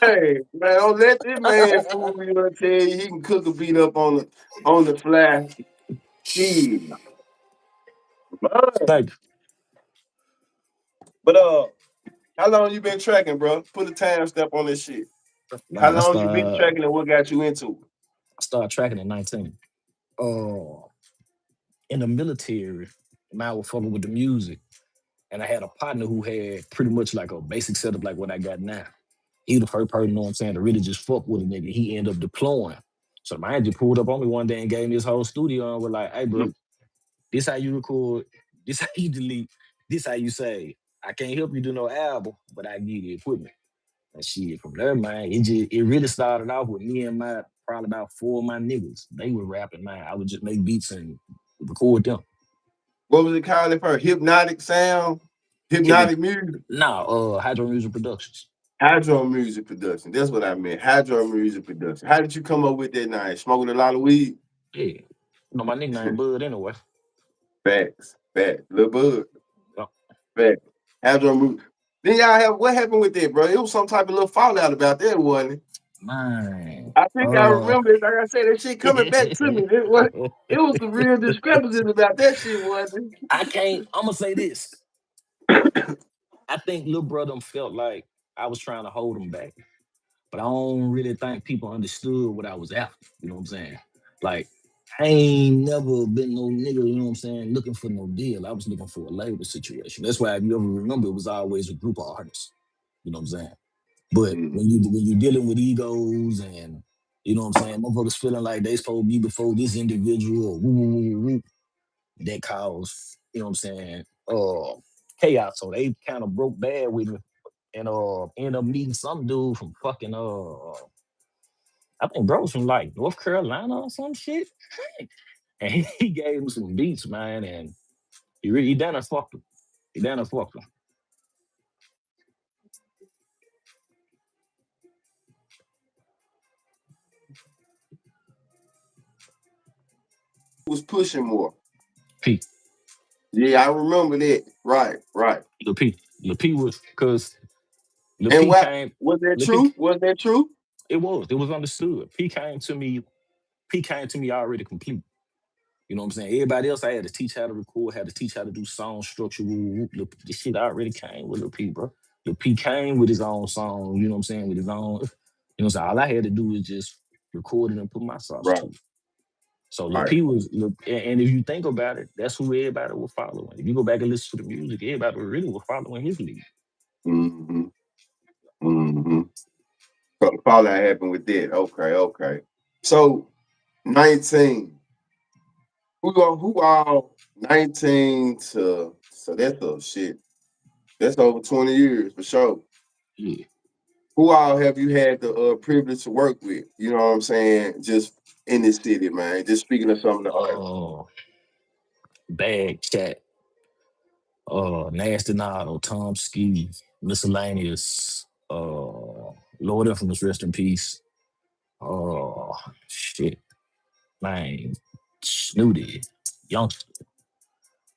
man, don't let this man fool you and tell you he can cook a beat up on the fly. Shit, man. Thank you. But how long you been tracking, bro? Put a time step on this shit. How Man, long you been tracking and what got you into it? I started tracking at 19. Uh, in the military, man, I was fucking with the music. And I had a partner who had pretty much like a basic setup like what I got now. He the first person, you know what I'm saying, to really just fuck with a nigga. He ended up deploying. So the man just pulled up on me one day and gave me his whole studio and was like, hey bro, Mm. this how you record, this how you delete, this how you say. I can't help you do no album, but I give you the equipment. And shit, from there, man, it really started off with me and my probably about 4 of my niggas. They were rapping, man. I would just make beats and record them. What was it called at first? Hypnotic sound, Hit hypnotic music, Nah, Hydro Music Productions. hydro music production. That's what I meant. Hydro music production. How did you come up with that name? Smoking a lot of weed? Yeah. You know my nickname Bud anyway. Facts. Lil Bud. Yeah. Facts. Hydro music. Then y'all have what happened with that, bro? It was some type of little fallout about that, wasn't it? Man. I think I remember it. Like I said, that shit coming back to me. It was some real discrepancies about that shit, wasn't I can't, I'm gonna say this. I think little brother felt like I was trying to hold him back. but I don't really think people understood what I was after. You know what I'm saying? Like, I ain't never been no nigga, you know what I'm saying, looking for no deal. I was looking for a label situation. That's why if you ever remember, it was always a group of artists. You know what I'm saying? But Mm. when you dealing with egos and you know what I'm saying, motherfuckers feeling like they supposed to be before this individual, woo, woo, woo, woo, that caused, you know what I'm saying, chaos. So they kind of broke bad with me and ended up meeting some dude from fucking I think bro was from like North Carolina or some shit. And he gave him some beats, man, and he down and fucked him. He down and fucked him. Was pushing more. P. Yeah, I remember that. Right, right. Lil P. Lil P was because Lil And P what came. was that Lil P. true? Was that true? It was understood. P came to me. P came to me already complete. You know what I'm saying? Everybody else, I had to teach how to record, had to teach how to do song structure. This shit already came with Lil P, bro. Lil P came with his own song. You know what I'm saying? With his own. You know what I'm saying? All I had to do is just record it and put my sauce Right, to it. So Lil right. P was, and if you think about it, that's who everybody was following. If you go back and listen to the music, everybody really was following his lead. Mm-hmm. Mm-hmm. So the fallout happened with that. Okay, okay. So 19. Who all 19 to so that's a shit. That's over 20 years for sure. Yeah. Who all have you had the privilege to work with? You know what I'm saying? Just in this city, man. Just speaking of some of the artists. Oh, Bag Chat, Nasty Nado, Tom Ski, Miscellaneous, Lord Infamous, rest in peace. Oh, shit, man, Snooty, Youngster.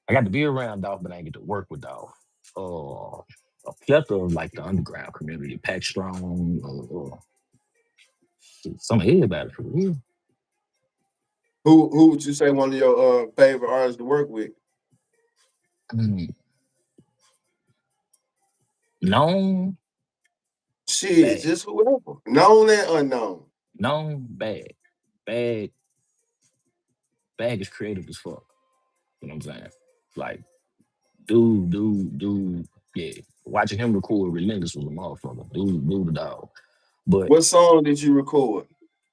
I got to be around Dolph, but I ain't get to work with Dolph. A plethora of like the underground community, Pack Strong, shit, some of everybody for real. Who would you say one of your favorite artists to work with? Mm, known, Shit, bad. just whoever. Known and unknown. Known, bad. Bad, bad is creative as fuck. You know what I'm saying? Like, dude, yeah. Watching him record Relentless was a motherfucker. Dude, the dog. But What song did you record?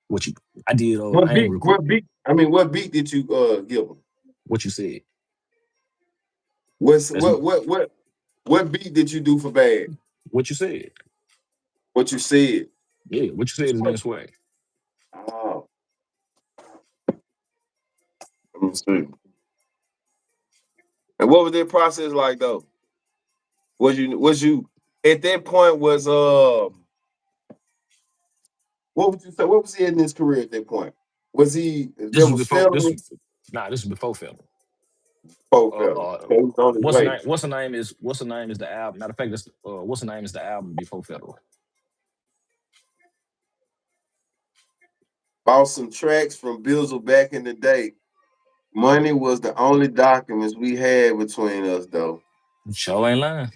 what you, I did, What I ain't beat? record What beat? I mean, what beat did you give them? what you said. What's That's what beat did you do for Bad? what you said. What you said. Yeah, what you said is been swag. Oh, let me see. And what was that process like though? Was you at that point what would you say? What was he in his career at that point? Was he This there was was before this federal nah, this was before film. folk federal. So he was on his What's the way. name? What's the name is the album. Matter of fact, that's what's the name is the album before Federal. Bought some tracks from Bizzle back in the day. Money was the only documents we had between us though. Show ain't lying.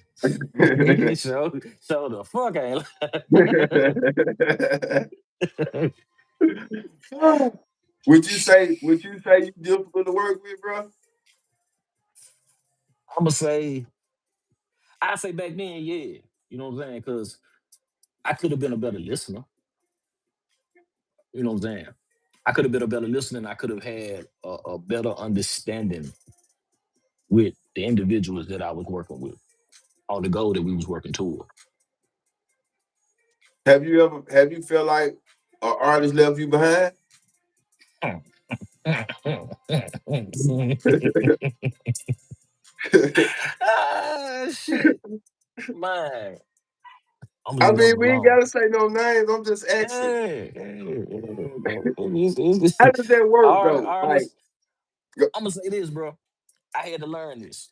show, show the fuck ain't lying. would you say you difficult to work with, bro? I'ma say I say back then, yeah. You know what I'm saying? Cause I could have been a better listener. You know what I'm saying? I could have been a better listener and I could have had a better understanding with the individuals that I was working with on the goal that we was working toward. Have you felt like an artist left you behind? ah, shit, man. I'm gonna I leave that mean, one we ain't alone. gotta say no names. I'm just asking. Yeah. How does that work though? Like, Artists, I'm gonna say this, bro. I had to learn this.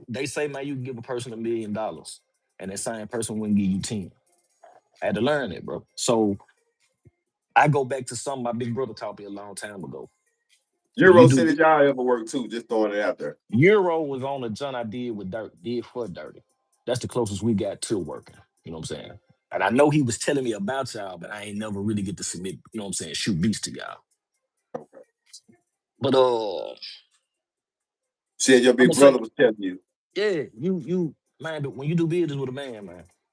They say, man, you can give a person $1 million, and that same person wouldn't give you 10. I had to learn it, bro. So I go back to something my big brother taught me a long time ago. When you Euro do City, y'all ever work too? Just throwing it out there. Euro was on a joint I did with Dirt, did for Dirty. That's the closest we got to working. You know what I'm saying? And I know he was telling me about y'all, but I ain't never really get to submit, you know what I'm saying, shoot beats to y'all. But Said your I'm big gonna say, brother was telling you. yeah, you man, but when you do business with a man,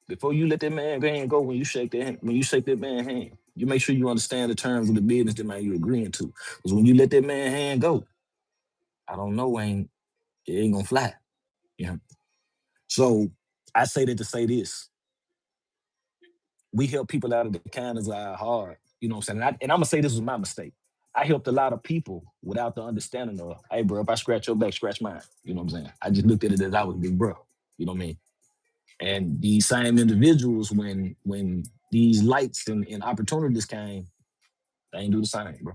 before you let that man go and go, when you shake that hand, when you shake that man hand, you make sure you understand the terms of the business that man you agreeing to. Because when you let that man hand go, I don't know, it ain't gonna fly. You know. So I say that to say this: we help people out of the kindness of our heart. You know what I'm saying? And I'm gonna say this was my mistake. I helped a lot of people without the understanding of, hey, bro, if I scratch your back, scratch mine. You know what I'm saying? I just looked at it as I was big bro. You know what I mean? And these same individuals, when these lights and opportunities came, they ain't do the same, bro.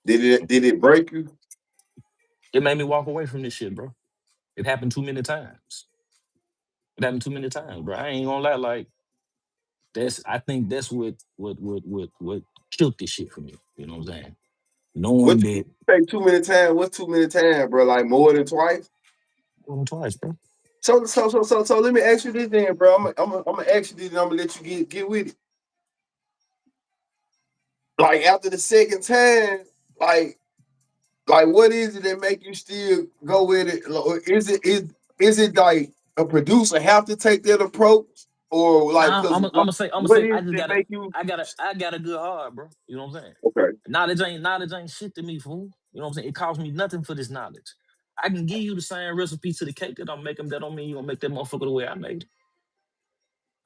Did it break you? It made me walk away from this shit, bro. It happened too many times. It happened too many times, bro. I ain't gonna lie, like I think that's what killed this shit for me. You know what I'm saying? What Knowing you that say too many times? What's too many times, bro? Like more than twice? going twice, bro. So let me ask you this then, bro. I'm gonna ask you this and I'm gonna let you get with it. Like after the second time, like what is it that make you still go with it? Is it like a producer have to take that approach? Or like Nah, because I'm like, gonna say, what I is it just that got make you I got a good heart, bro. You know what I'm saying? okay? Knowledge ain't shit to me, fool. You know what I'm saying? It costs me nothing for this knowledge. I can give you the same recipe to the cake that I'm making. That don't mean you gonna make that motherfucker the way I made it.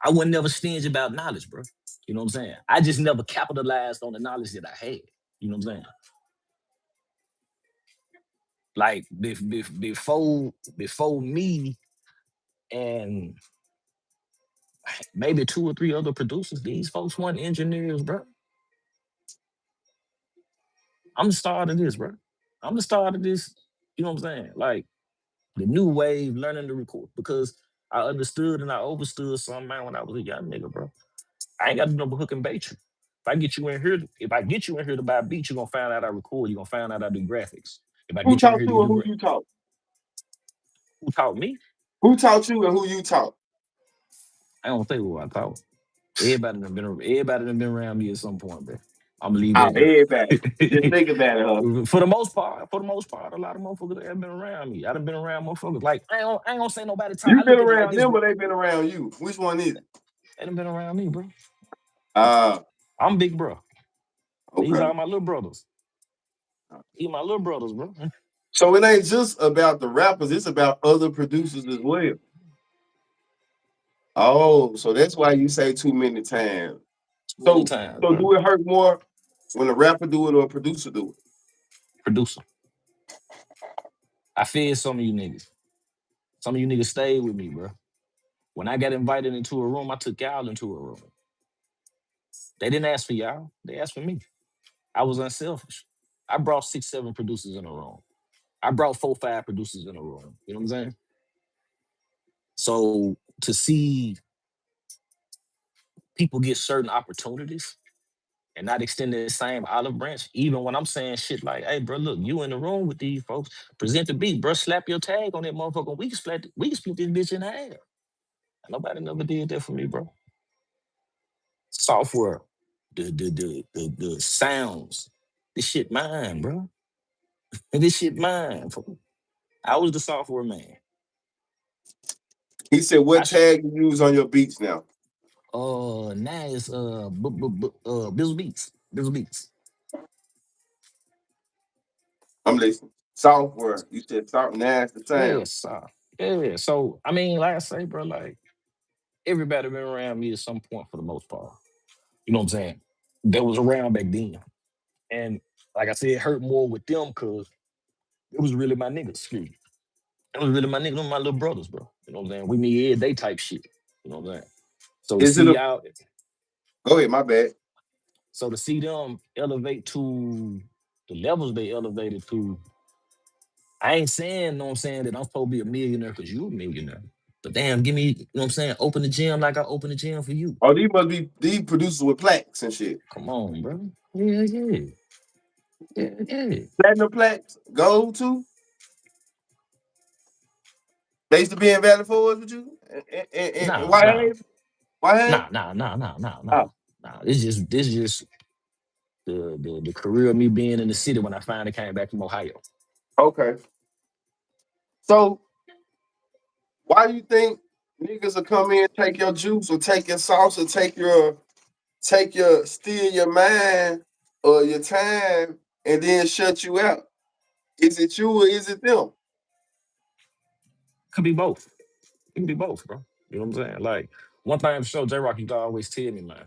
I wasn't never stingy about knowledge, bro. You know what I'm saying? I just never capitalized on the knowledge that I had. You know what I'm saying? Like before me and maybe two or three other producers, these folks weren't engineers, bro. I'm the star of this, bro. I'm the star of this. You know what I'm saying? Like the new wave, learning to record because I understood and I overstood something, man, when I was a young nigga, bro. I ain't got to do no but hook and bait you. If I get you in here to buy a beat, you're gonna find out I record. You're gonna find out I do graphics. If I Who get you in taught here to you get and the who you taught? who taught me, Who taught you and who you taught? I don't think who I taught. Everybody done been around me at some point, bro. I'm gonna leave Oh, that everybody. Just there. think about it, huh? For the most part, a lot of motherfuckers have been around me. I done been around motherfuckers. Like I ain't gonna say nobody taught. You I been look at it like around this, them bro. or they been around you? Which one is it? They done been around me, bro. Ah, I'm big bro. These okay. are my little brothers. These my little brothers, bro. So it ain't just about the rappers, it's about other producers as well. Oh, so that's why you say too many times. Too many So times, so bro. do it hurt more when a rapper do it or a producer do it? Producer. I feel some of you niggas. Some of you niggas stayed with me, bro. When I got invited into a room, I took y'all into a room. They didn't ask for y'all. They asked for me. I was unselfish. I brought 6, 7 producers in a room. I brought 4, 5 producers in a room. You know what I'm saying? So to see people get certain opportunities and not extend the same olive branch, even when I'm saying shit like, hey, bro, look, you in the room with these folks, present the beat, bro, slap your tag on that motherfucker. We can split this bitch in half. Nobody never did that for me, bro. Software, the sounds, this shit mine, bro. And this shit mine. Fool. I was the software man. He said, I what sh- tag you use on your beats now? now it's Bizzle Beats. Bizzle Beats. I'm listening. Software. You said something nasty sound. Yes, yeah. So I mean, like I say, bro, like everybody been around me at some point for the most part. You know what I'm saying? That was around back then. And like I said, it hurt more with them because it was really my niggas. Excuse me. It was really my niggas, them my little brothers, bro. You know what I'm saying? We meet every day type shit. You know what I'm saying? So to Is it see a y'all, go ahead, my bad. so to see them elevate to the levels they elevated to, I ain't saying, know what I'm saying, that I'm supposed to be a millionaire because you a millionaire. But damn, give me, you know what I'm saying, open the gym like I open the gym for you. Oh, these must be these producers with plaques and shit. Come on, bro. Yeah, yeah. Yeah, yeah. Platinum plaques, gold too. They used to be in Valley Forge with you and Nah, White nah. Haven. Why had? Nah. Ah, This just the career of me being in the city when I finally came back from Ohio. okay. So why you think niggas will come in, take your juice or take your sauce or take your steal your mind or your time and then shut you out? Is it you or is it them? Could be both. It can be both, bro. You know what I'm saying? Like one thing for sure, J Rock used to always tell me, man,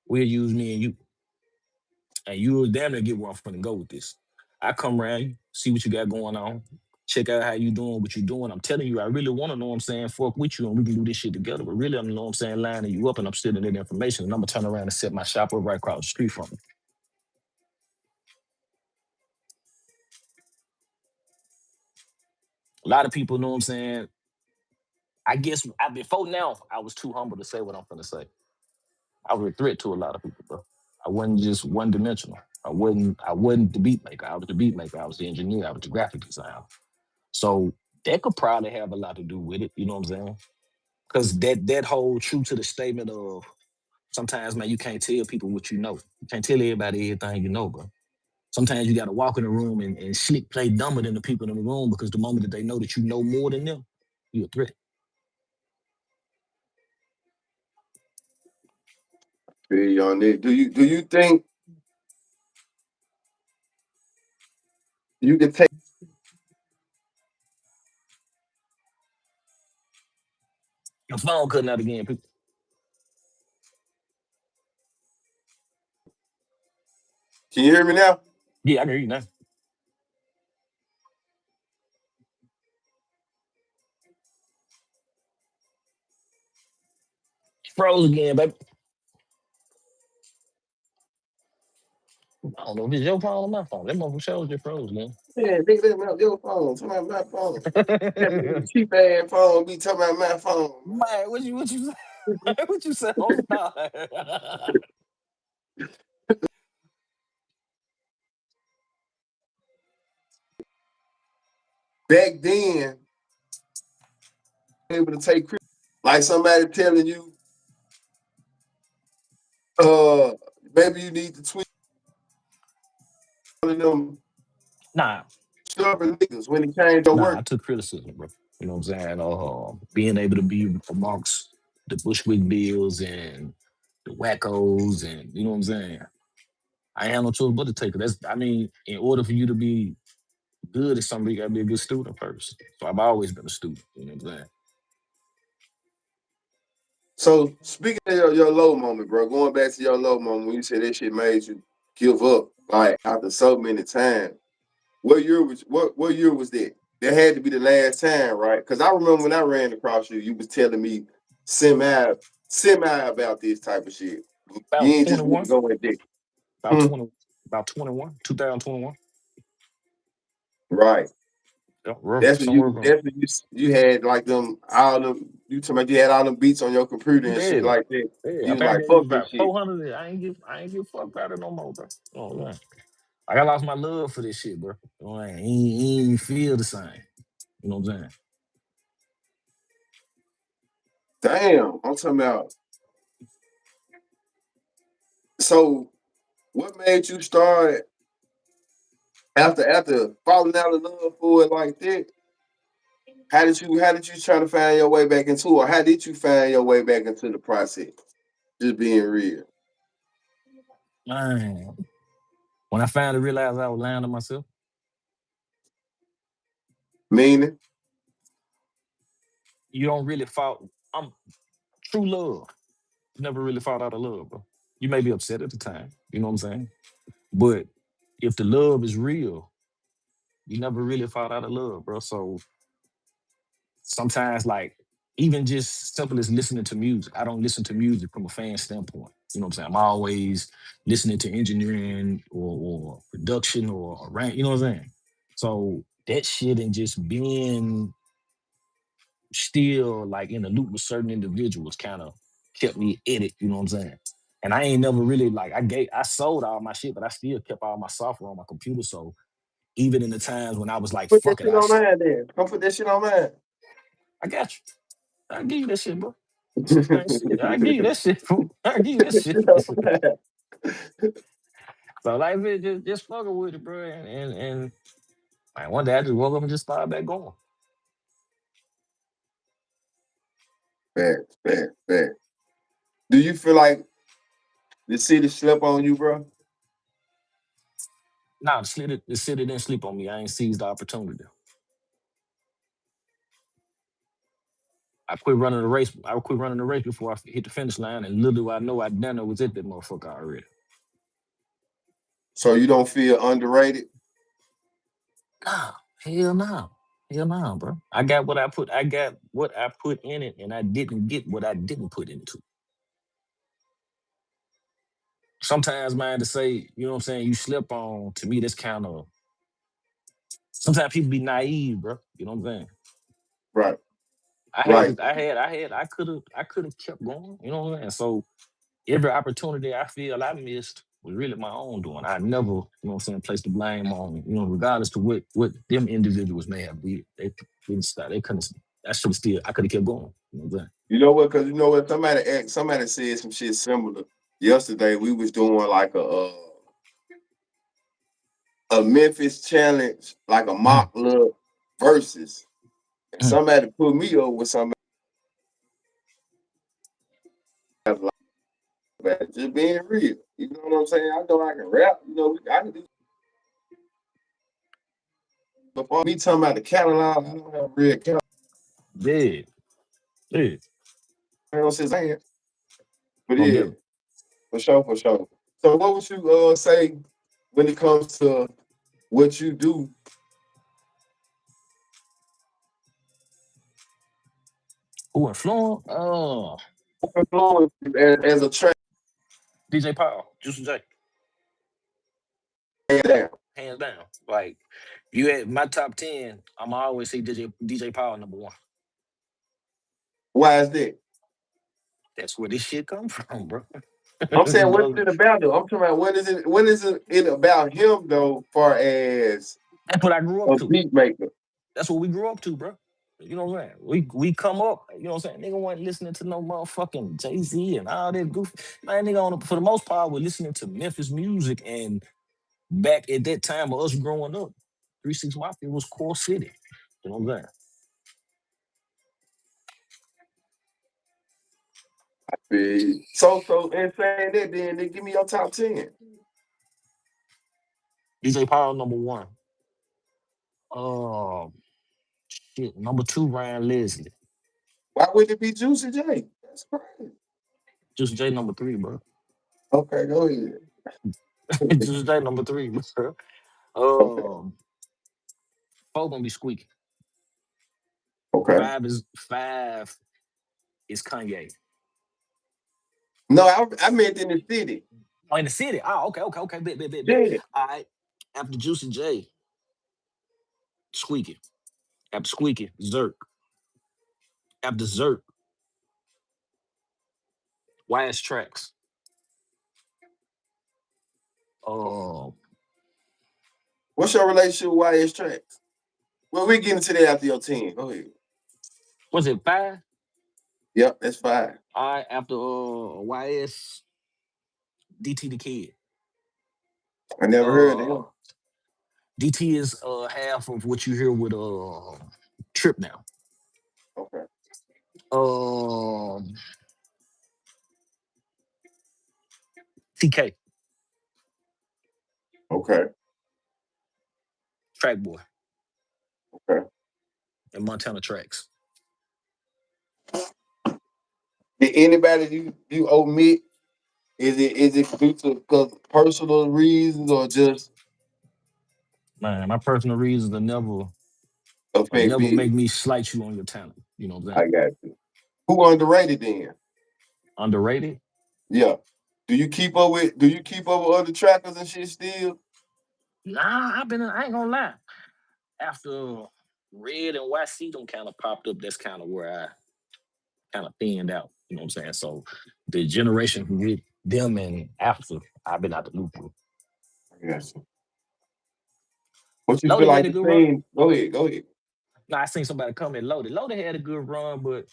we'll use me and you. And you'll damn near get where I'm finna go with this. I come around you, see what you got going on, check out how you doing, what you doing. I'm telling you, I really want to know what I'm saying, fuck with you, and we can do this shit together. But really, I'm know what I'm saying, lining you up and I'm stealing that information. And I'm gonna turn around and set my shop up right across the street from you. A lot of people know what I'm saying. I guess before now, I was too humble to say what I'm gonna say. I was a threat to a lot of people, bro. I wasn't just one dimensional. I wasn't the beat maker. I was the beat maker. I was the engineer. I was the graphic designer. So that could probably have a lot to do with it. You know what I'm saying? Because that whole true to the statement of sometimes, man, you can't tell people what you know. You can't tell everybody everything you know, bro. Sometimes you got to walk in the room and slick play dumber than the people in the room because the moment that they know that you know more than them, you're a threat. Feel you on it. Do you think you can take? Your phone cutting out again. People. Can you hear me now? Yeah, I can hear you now. Froze again, baby. I don't know if it's your phone or my phone. That motherfucker shows just froze, man. Yeah, nigga, that's my your phone. Talking about my phone. That nigga cheap ass phone be talking about my phone, Man, what you man. what you say on style? Back then, able to take like somebody telling you, uh, maybe you need to tweet one of them Nah, stubborn niggas when it came to nah, I work. took criticism, bro. You know what I'm saying? Being able to be amongst the Bushwick Bills and the wackos, and you know what I'm saying? I ain't have no choice but to take it. I mean, in order for you to be good at something, you gotta be a good student first. So I've always been a student, you know what I'm saying? So speaking of your low moment, bro, going back to your low moment when you said that shit made you give up, like after so many times. What year was that? That had to be the last time, right? Because I remember when I ran across you, you was telling me semi about this type of shit. You About ain't just want 21, to go in there. about Hmm. 20, about 21, 2021. Right. Yeah, rough, That's when somewhere you around. that's when you had like them all them you talking about you had all them beats on your computer and shit Yeah. like that. Yeah, I You was think I like, gave you fuck this about shit. 400. I ain't give a fuck about it no more, bro. Oh, man. Like I lost my love for this shit, bro. You know, I ain't feel the same. You know what I'm saying? Damn. I'm talking about. So what made you start after falling out of love for it like that? How did you try to find your way back into, or how did you find your way back into the process? Just being real. Man. When I finally realized I was lying to myself, Meaning, you don't really fall. I'm true love. Never really fall out of love, bro. You may be upset at the time, you know what I'm saying? But if the love is real, you never really fall out of love, bro. So sometimes, like, even just simple as listening to music, I don't listen to music from a fan standpoint. You know what I'm saying? I'm always listening to engineering or production or rank, you know what I'm saying? So that shit and just being still like in the loop with certain individuals kind of kept me in it, you know what I'm saying? And I ain't never really like I sold all my shit, but I still kept all my software on my computer. So even in the times when I was like, put that fuck it, shit on mine then. Come put that shit on mine. I got you. I give you that shit, bro. Man, shit, I give you that shit, fool. I give you that shit. So like, man, just fucking with it, bro. And man, one day I just woke up and just started back going. Fact. Do you feel like the city slept on you, bro? Nah, the city didn't sleep on me. I ain't seized the opportunity. I quit running the race. I quit running the race before I hit the finish line, and little do I know, I done was at that motherfucker already. So you don't feel underrated? Nah, hell no, hell no, bro. I got what I put. I got what I put in it, and I didn't get what I didn't put into. Sometimes, man, to say, you know what I'm saying, you slip on. To me, that's kind of. Sometimes people be naive, bro. You know what I'm saying. Right, I had, right. to, I could have kept going. You know what I'm saying. So every opportunity I feel I missed was really my own doing. I never, you know what I'm saying, placed the blame on, regardless to what them individuals may have did. They didn't stop. They couldn't. I should have still. I could have kept going. You know what I'm saying. You know what? Because you know what? Somebody said some shit similar yesterday. We was doing like a Memphis challenge, like a Mhm, mock look versus. And mhm. somebody put me over with somebody like just being real. You know what I'm saying? I know I can rap. You know, I can do. But for me talking about the catalog, I don't have a real catalog Yeah, yeah, since I. But most yeah, definitely. for sure. So what would you say when it comes to what you do Who influenced? as a track DJ Paul, Juicy J, down? hands down. Like you at my top 10, I'm always say DJ Paul number one. Why is that? That's where this shit come from, bro. I'm You saying what's know, it about though? I'm talking about what is it about him though, far as that's what I grew up a to. beat maker. That's what we grew up to, bro. You know what I'm saying? We come up, you know what I'm saying? Nigga wasn't listening to no motherfucking Jay-Z and all that goof. Man, nigga for the most part, we're listening to Memphis music. And back at that time of us growing up, 3 6 Mafia was core city. You know what I'm saying? So in saying that, then they give me your top 10. DJ Paul number one. Um shit. Number two, Ryan Leslie. Why would it be Juicy J? That's crazy. Just J number three, bro. Okay, go ahead. Just J number three, bro. Okay, Four gonna be squeaky. okay. Five is Kanye. No, I meant in the city. Oh, in the city. Oh, okay. Bet. Yeah. All right. After Juicy J, Squeaky. After Squeaky, Zerk. After Zerk, YS Tracks. Uh, What's your relationship with YS Tracks? Well, we get into that after your 10. Go ahead. was it five? Yep, that's fine. All right. After YS, DT the Kid. I never heard of Uh, him. DT is half of what you hear with Trip now. Okay, Um, TK, okay, Track Boy, okay. and Montana Tracks. Did anybody you omit? Is it due to cause personal reasons or just Man, my personal reasons will affect never make business? me slight you on your talent. You know what I'm saying? I got you. Who underrated then? Underrated? Yeah. Do you keep up with other trackers and shit still? Nah, I ain't gonna lie. After Red and YC them kind of popped up, that's kind of where I kind of thinned out. You know what I'm saying? So the generation with them and after, I've been out the loop with. I got you. What you feel Loaded had like a the good run. team? Go ahead. Nah, I seen somebody comment Loaded. Loaded had a good run, but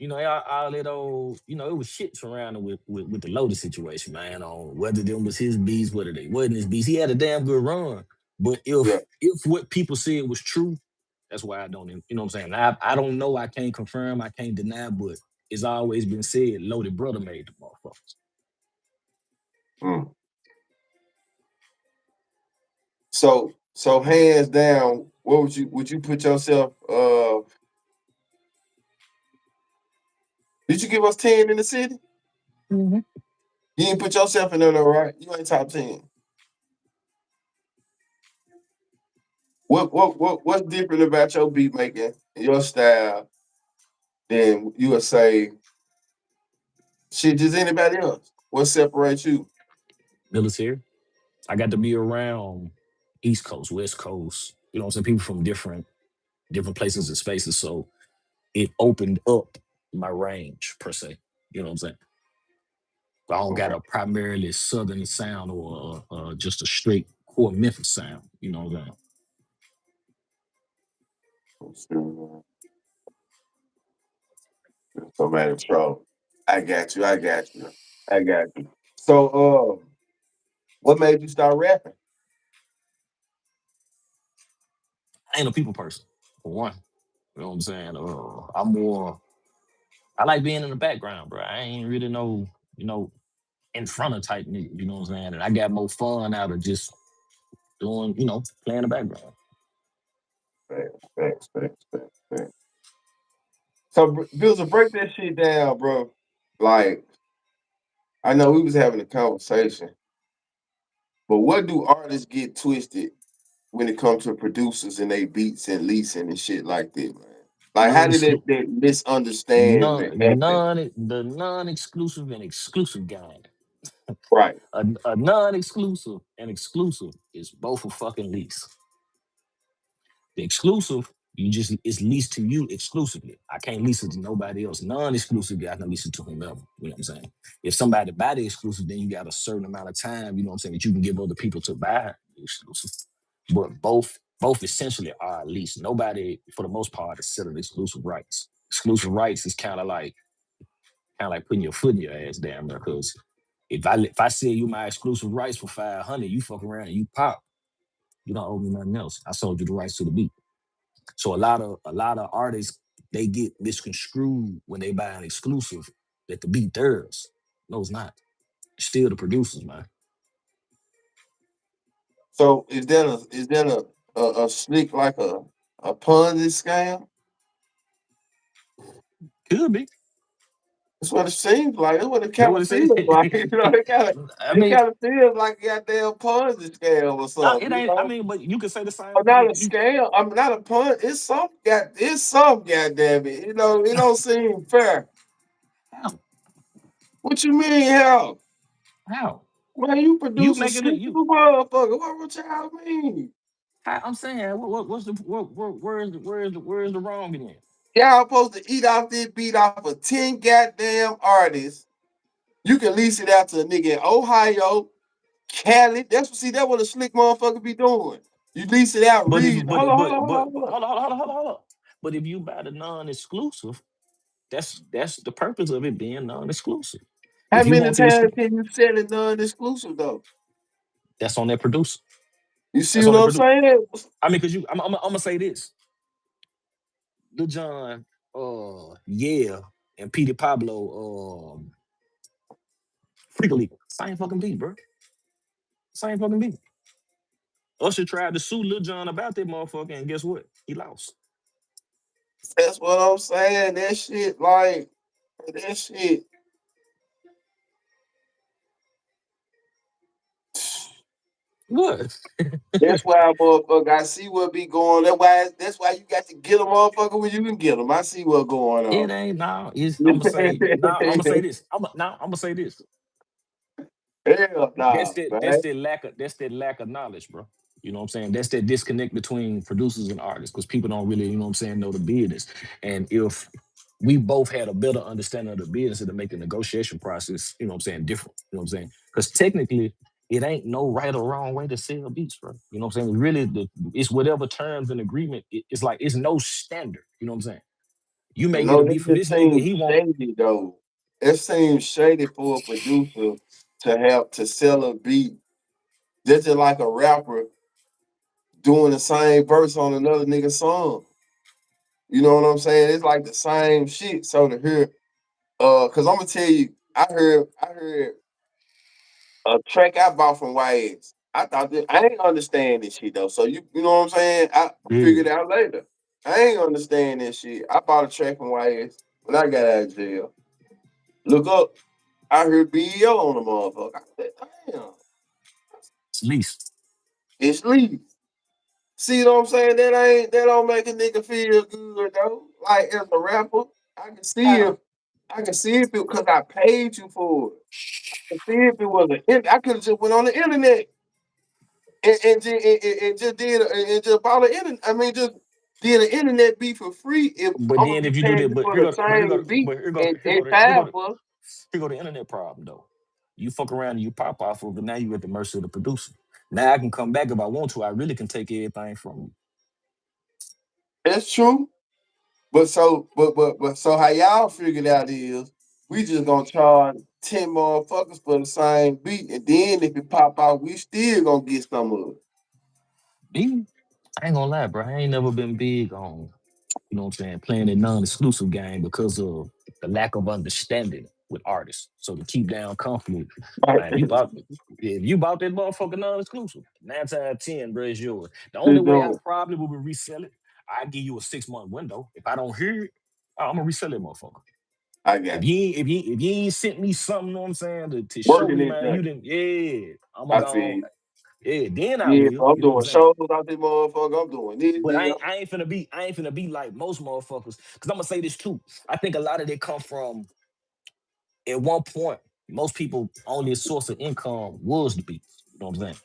All that old, it was shit surrounding with the Lotus situation, man, on whether them was his beats, whether they wasn't his beats. He had a damn good run. But Yeah. if what people said was true, that's why I don't, what I'm saying? I don't know, I can't confirm, I can't deny, but it's always been said Loaded Brother made the motherfuckers. Mm. So hands down, what would you put yourself? Did you give us 10 in the city? Mm-hmm. You didn't put yourself in there, though, right? You ain't top 10. What's different about your beat making and your style than you would say shit just anybody else? What separates you? Military. I got to be around East Coast, West Coast, what I'm saying? People from different places and spaces. So it opened up my range per se. You know what I'm saying? I don't got Okay. a primarily southern sound or just a straight core Memphis sound. You know what I'm Somebody troll. I got you. I got you. I got you. So, what made you start rapping? I ain't a people person, for one. You know what I'm saying? I'm more I like being in the background, bro. I ain't really you know, in front of type nigga, you know what I'm saying? And I got more fun out of just doing, playing the background. Facts. So, Bill, to break that shit down, bro. Like, I know we was having a conversation, but what do artists get twisted when it comes to producers and they beats and leasing and shit like that, man? Like, how did Non-exclusive, that misunderstanding happen? the non-exclusive and exclusive guide. Right. A non-exclusive and exclusive is both a fucking lease. The exclusive, it's leased to you exclusively. I can't lease it to nobody else. Non-exclusive, I can lease it to whomever. You know what I'm saying? If somebody buy the exclusive, then you got a certain amount of time, you know what I'm saying, that you can give other people to buy the exclusive. But both essentially are leased. Nobody, for the most part, is selling exclusive rights. Exclusive rights is kind of like putting your foot in your ass down there. Because if I sell you my exclusive rights for 500, you fuck around and you pop, you don't owe me nothing else. I sold you the rights to the beat. So a lot of artists, they get misconstrued when they buy an exclusive that the beat theirs. No, it's not. It's still the producers, man. So, is that a slick like a Ponzi scam? Could be. That's what it seems like. That's what it That kind what of it said. feels like. It kind of I it mean, kind of feels like a goddamn Ponzi scam or no, it something. ain't. I mean, but you could say the same. Or not a scam. I'm not a pun. It's some goddamn it. It don't seem fair. How? What you mean, hell? How? Man, you You produce a making it? sleep You? motherfucker. What y'all mean? I'm saying, what's the where's the wrong in it? Y'all supposed to eat off this beat off of 10 goddamn artists. You can lease it out to a nigga in Ohio, Cali. That's what a slick motherfucker be doing. You lease it out, But if read. but Hold on, hold but on, hold on, but hold on. hold on. But if you buy the non-exclusive, that's the purpose of it being non-exclusive. How If you many want the times exclusive, can you sell it non-exclusive though? that's on that producer. You see That's what on that I'm producer. saying? I mean, cause I'm gonna say this: Lil Jon, yeah, and Petey Pablo, Freak League, same fucking beat, bro. Same fucking beat. Usher tried to sue Lil Jon about that motherfucker, and guess what? He lost. That's what I'm saying. That shit, like that shit. What? That's why, motherfucker. I see what be going. That's why you got to get a motherfucker when you can get them. I see what going It on. ain't now. It's I'm gonna say now. I'm gonna say this. I'm gonna say this. Hell That's nah, that man. that's that lack of knowledge, bro. You know what I'm saying? That's that disconnect between producers and artists because people don't really, you know what I'm saying, know the business. And if we both had a better understanding of the business, it'll make the negotiation process, you know what I'm saying, different. You know what I'm saying? Because technically, it ain't no right or wrong way to sell beats, bro. You know what I'm saying? Really, it's whatever terms and agreement. It's like it's no standard. You know what I'm saying? You may get a No, beat it from just this nigga. seems He won't. shady though. It seems shady for a producer to have to sell a beat just like a rapper doing the same verse on another nigga's song. You know what I'm saying? It's like the same shit. So to hear, cause I'm gonna tell you, I heard a track I bought from YS. I thought that I ain't understand this shit though. So you know what I'm saying? I Yeah. figured it out later. I ain't understand this shit. I bought a track from YS when I got out of jail. Look up, I heard BEO on the motherfucker. I said, damn, It's least. it's Lee. See what I'm saying? That don't make a nigga feel good though. Like as a rapper, I can see I if I can see if it because I paid you for it. I can see if it was I could have just went on the internet and just did and just bought an internet. I mean, just did an internet beat for free. If But I'm gonna then be if you do paying that, you for the same beat and five for here go the internet problem though. You fuck around and you pop off of it. Now you at the mercy of the producer. Now I can come back if I want to. I really can take everything from you. that's true. But so how y'all figured out is we just gonna charge 10 motherfuckers for the same beat, and then if it pop out, we still gonna get some of it. Me, I ain't gonna lie, bro. I ain't never been big on, you know what I'm saying, playing a non-exclusive game because of the lack of understanding with artists. So to keep down conflict, Right. man, if you bought that motherfucker non-exclusive, 9 times 10, bro, it's yours. The only Just way I do it. probably would resell it, I give you a 6 month window. If I don't hear it, I'm gonna resell it, motherfucker. I got you. If you ain't sent me something, you know what I'm saying, to show Working me, this man, you thing. didn't, yeah, I'm gonna I go, feel yeah, then I yeah, will, I'm you know what I'm doing saying. shows out this motherfucker. I'm doing this, But yeah. I ain't finna be like most motherfuckers. Cause I'm gonna say this too. I think a lot of that come from at one point, most people only source of income was the beats. You know what I'm saying?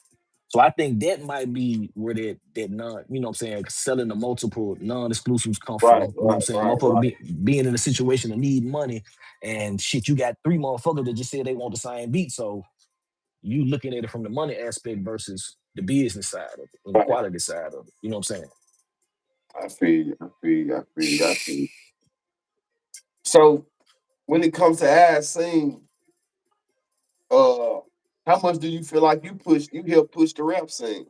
So I think that might be where that non, you know what I'm saying, selling the multiple non-exclusives come Right, from. You know what I'm right, saying? right, Motherfucker right. being in a situation to need money and shit, you got three motherfuckers that just said they want the same beat. So you looking at it from the money aspect versus the business side of it and the Right. quality side of it. You know what I'm saying? I feel you. I feel you. I feel you. I feel you. So when it comes to ass scene, uh, how much do you feel like you help push the rap scene?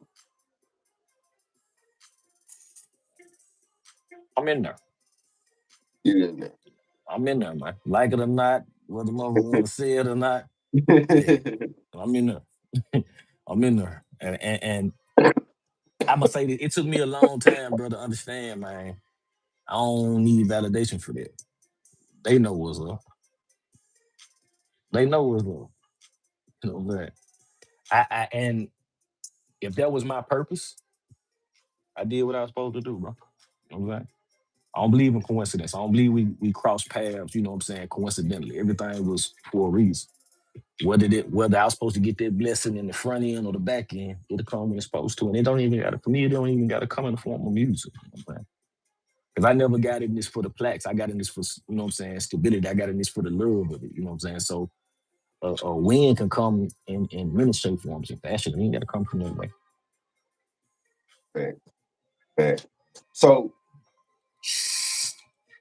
I'm in there. You in there? I'm in there, man. Like it or not, whether motherfucker want to say it or not, yeah, I'm in there. I'm in there. And I'm gonna say that it took me a long time, bro, to understand, man. I don't need validation for that. They know what's up. They know what's up. You know what I'm saying? And if that was my purpose, I did what I was supposed to do, bro. You know what I'm saying? I don't believe in coincidence. I don't believe we crossed paths, you know what I'm saying, coincidentally. Everything was for a reason. Whether I was supposed to get that blessing in the front end or the back end, it'll come when it's supposed to. And it don't even gotta for me, it don't even gotta come in the form of music. You know what I'm saying? Because I never got in this for the plaques. I got in this for, you know what I'm saying, stability. I got in this for the love of it. You know what I'm saying? So a win can come in many shape forms and fashion. It ain't gotta come from that way. Fact, fact. So,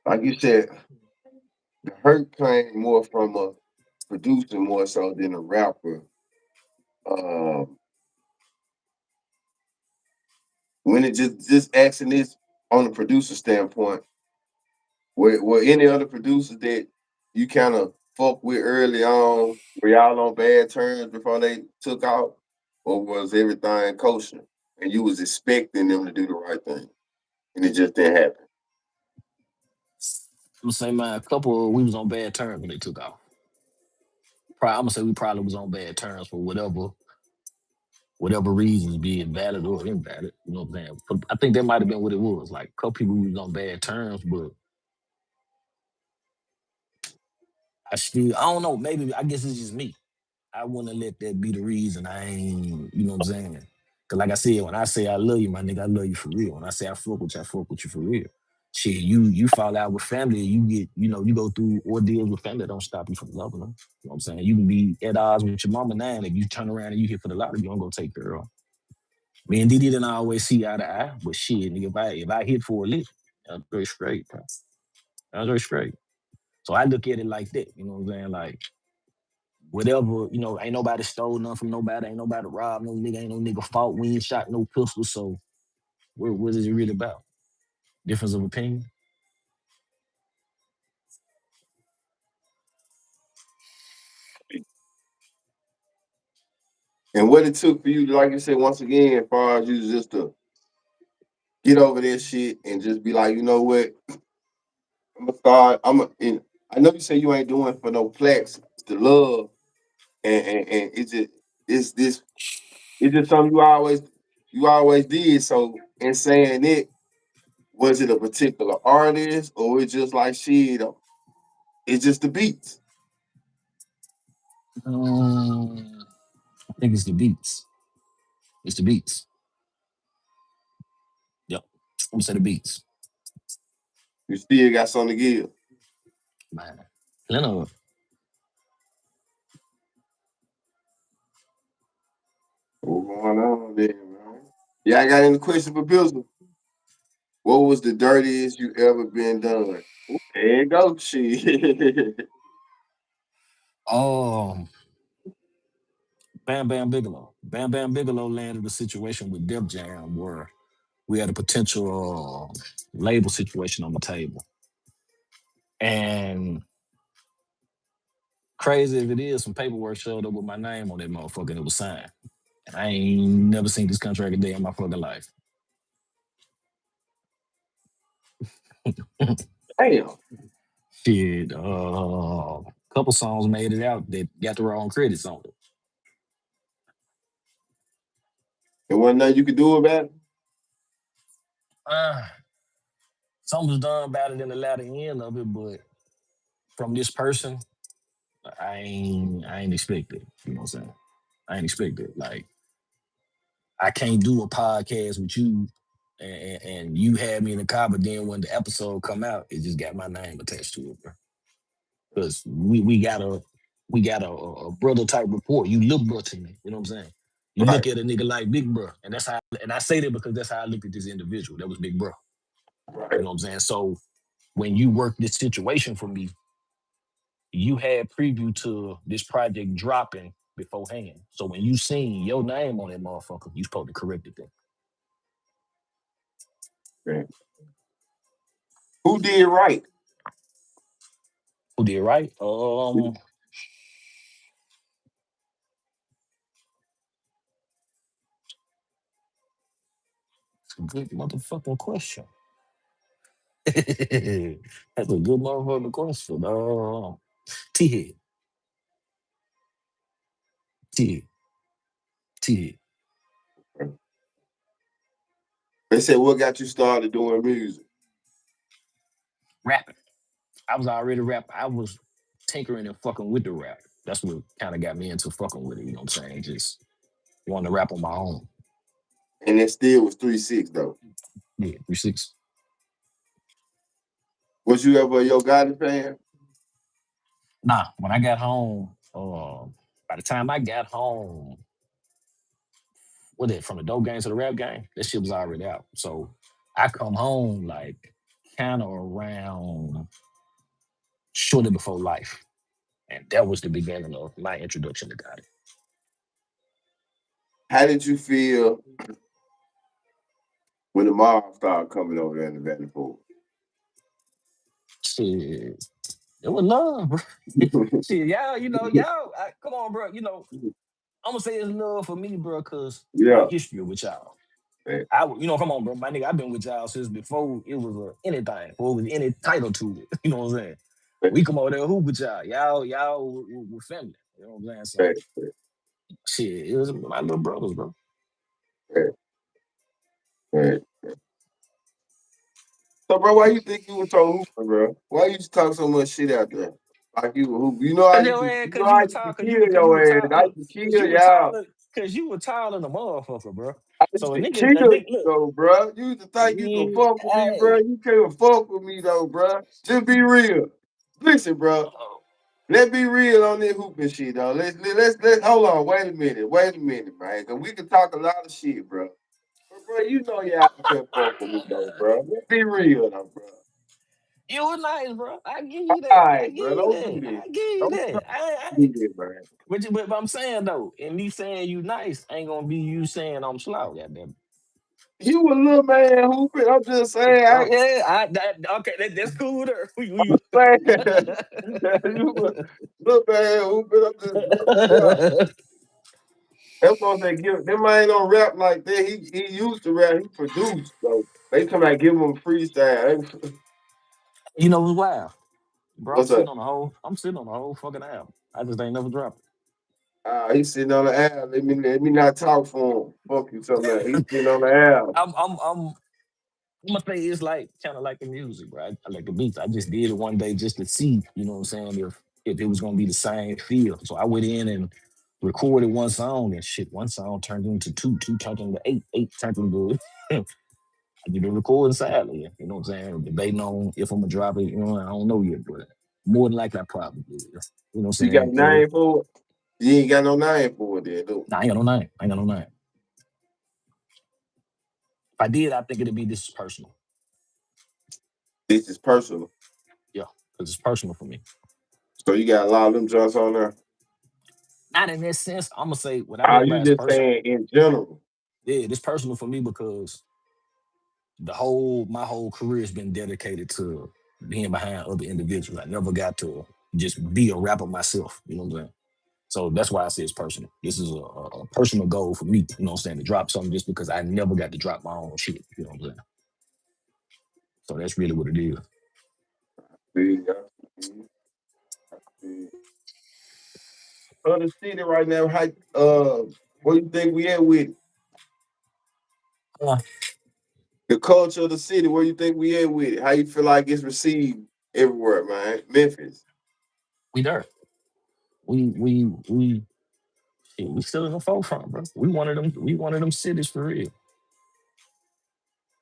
like you said, the hurt came more from a producer more so than a rapper. Um, when it just asking this on the producer standpoint, were any other producers that you kind of fuck with early on? Were y'all on bad terms before they took out, or was everything kosher and you was expecting them to do the right thing and it just didn't happen? I'm gonna say, man, a couple we was on bad terms when they took off. I'm gonna say we probably was on bad terms for whatever reasons, be it valid or invalid. You know what I'm saying? But I think that might have been what it was. Like a couple people we was on bad terms, but I don't know. Maybe I guess it's just me. I wouldn't let that be the reason I ain't, you know what I'm saying? Cause like I said, when I say I love you, my nigga, I love you for real. When I say I fuck with you for real. Shit, you fall out with family, you get, you go through ordeals with family that don't stop you from loving them. You know what I'm saying? You can be at odds with your mama now, and if you turn around and you hit for the lottery, you don't go take care of her. Me and Didi didn't always see eye to eye, but shit, nigga, if I hit for a lick, I'm very straight, bro. Andre straight. So I look at it like that. You know what I'm saying? Like whatever, ain't nobody stole nothing from nobody, ain't nobody robbed no nigga, ain't no nigga fought, we ain't shot no pistol. So what is it really about? Difference of opinion? And what it took for you, like you said, once again, as far as you just to get over this shit and just be like, you know what, I'm gonna start. And I know you say you ain't doing it for no plaques, it's the love, and it's just it's just something you always did. So in saying it, was it a particular artist or it's just like shit? It's just the beats. I think it's the beats. It's the beats. Yep. I'm gonna say the beats. You still got something to give. Man. Leno, What's going on there, man? Yeah, I got any question for Bizzle. What was the dirtiest you ever been done? There you go, shit. um, Bam Bam Bigelow. Bam Bam Bigelow landed a situation with Def Jam where we had a potential label situation on the table. And crazy as it is, some paperwork showed up with my name on that motherfucker and it was signed. And I ain't never seen this contract a day in my fucking life. Damn. Shit, couple songs made it out that got the wrong credits on it. And wasn't nothing you could do about it? Uh, Something was done about it in the latter end of it, but from this person, I ain't expect it. You know what I'm saying? I ain't expect it. Like I can't do a podcast with you and you had me in the car, but then when the episode come out, it just got my name attached to it, bro. Because we got a brother type report. You look bro to me. You know what I'm saying? You Right, look at a nigga like Big Bro, and that's how. And I say that because that's how I looked at this individual. That was Big Bro. You right. know what I'm saying? So when you work this situation for me, you had preview to this project dropping beforehand. So when you seen your name on that motherfucker, you supposed to correct it then. Man. Who did right? Who did right? Good motherfucking question. That's a good motherfucking question. T head, T head, T head. They said, what got you started doing music? Rapping. I was already rapping. I was tinkering and fucking with the rap. That's what kind of got me into fucking with it. You know what I'm saying? Just wanting to rap on my own. And it still was 3-6 though. Yeah, 3 6. Was you ever a Yo Gotti fan? Nah, when I got home, by the time I got home, what it from the dope game to the rap game, that shit was already out. So I come home like kind of around shortly before life. And that was the beginning of my introduction to Gotti. How did you feel when the mob started coming over there in the Vanderpool? Shit, it was love, bro. Shit, y'all, come on, bro. I'm gonna say it's love for me, bro, because my Yeah. history with y'all. Man, Come on, bro. My nigga, I've been with y'all since before it was anything, before it was any title to it. You know what I'm saying? man, We come over there hoop with y'all. Y'all were family. You know what I'm saying? So man, shit, it was my little brothers, bro. man, man. So, bro, why you think you was so hooping, bro? Why you just talk so much shit out there? Like you were hooping. You know I Cause used your to, ass, you know cause you I were used to tall, kill your ass. I look, used to kill y'all. cause you were tall in the motherfucker, bro. I used So to kill a nigga, you look, though, bro. You used to think you could yeah, fuck with me, bro. hey, You can't fuck with me though, bro. Just be real. Listen, bro. oh, Let's be real on this hooping shit, though. Let's hold on. Wait a minute, man. Cause we can talk a lot of shit, bro. But bro, you know y'all can't fuck with me though, bro. Let's be real though, bro. You were nice, bro. I give you All that. I right, give bro. you Don't do that. this. I give you Don't that. do this, man. But I'm saying though, and me saying you nice ain't gonna be you saying I'm slow. Goddamn. You a little man hooping. I'm just saying. Yeah, okay, that's cool there. I'm saying. You a little man hooping. I'm just yeah. That's what they give. Them man don't rap like that. He used to rap. He produced. So they come out give him freestyle. You know what's wild, bro? What's up? I'm sitting on the whole fucking album. I just ain't never dropped it. He sitting on the app. Let me not talk for him. Fuck you, something like he's sitting on the app. I'm gonna say it's like kind of like the music, right? I like the beats. I just did it one day just to see, you know what I'm saying, if it was gonna be the same feel. So I went in and recorded one song and shit. One song turned into two, two turned into eight, eight turned into. I did the recording sadly, you know what I'm saying? Debating on if I'm gonna drop it, you know, I don't know yet, but more than likely I probably will. You know what You I'm got a saying? Early. name for it? You ain't got no name for it, then, dude. Nah, I ain't got no name. I ain't got no name. If I did, I think it'd be this is personal. This is personal. Yeah, because it's personal for me. So you got a lot of them joints on there. Not in that sense. I'm gonna say what I mean Are by you it's just personal. saying in general? Yeah, it's personal for me because my whole career has been dedicated to being behind other individuals. I never got to just be a rapper myself. You know what I'm saying? So that's why I say it's personal. This is a personal goal for me. You know what I'm saying? To drop something just because I never got to drop my own shit. You know what I'm saying? So that's really what it is. See, I see. Other city right now, how what do you think we at with it? Uh, The culture of the city? Where you think we at with it? How you feel like it's received everywhere, man? Memphis. we there. We shit, we still in the forefront, bro. We one of them. We one of them cities for real.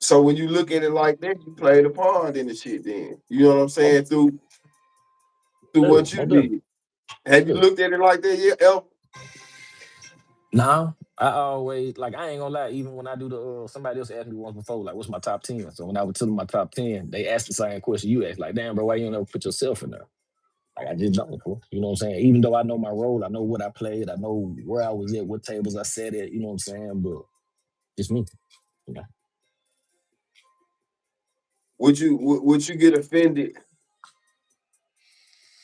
So when you look at it like that, you played a part in the shit. Then you know what I'm Most saying through definitely, what you most definitely. did. Have you Yeah. looked at it like that yet, El? Nah, I always like I ain't gonna lie. Even when I do the somebody else asked me once before, like, "What's my top 10?" So when I would tell them my top 10, they asked the same question you asked, like, "Damn, bro, why you don't ever put yourself in there?" Like I just don't, bro. You know what I'm saying? Even though I know my role, I know what I played, I know where I was at, what tables I sat at. You know what I'm saying? But just me, you know. Would you get offended?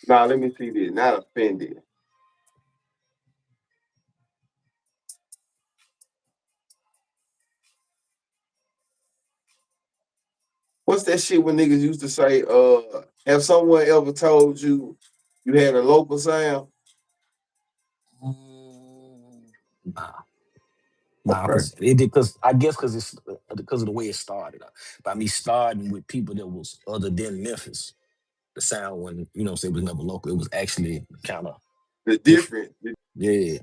Nah, let me see this. Not offended. What's that shit when niggas used to say, have someone ever told you you had a local sound? Mm, Nah, nah, Okay. because I guess because of the way it started. By me starting with people that was other than Memphis. The sound when you know what I'm saying, it was never local. It was actually kind of The different. different. Yeah.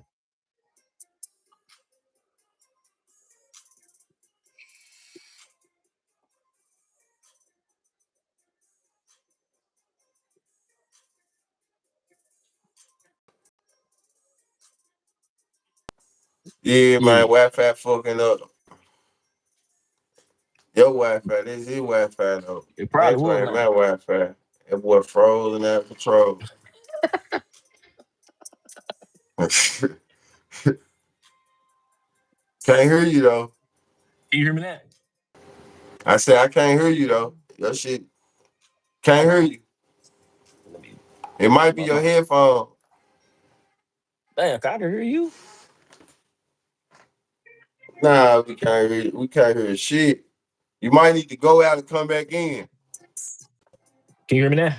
Yeah, man, Yeah. Wi-Fi fucking up. Your Wi-Fi, this is his Wi-Fi though. It probably This was ain't my now. Wi-Fi. That boy frozen out of control. Can't hear you though. Can you hear me now? I said I can't hear you though. Your shit can't hear you. Let me It might be my, your my, headphone. damn, I can hear you. Nah, we can't hear. We can't hear shit. You might need to go out and come back in. Can you hear me now?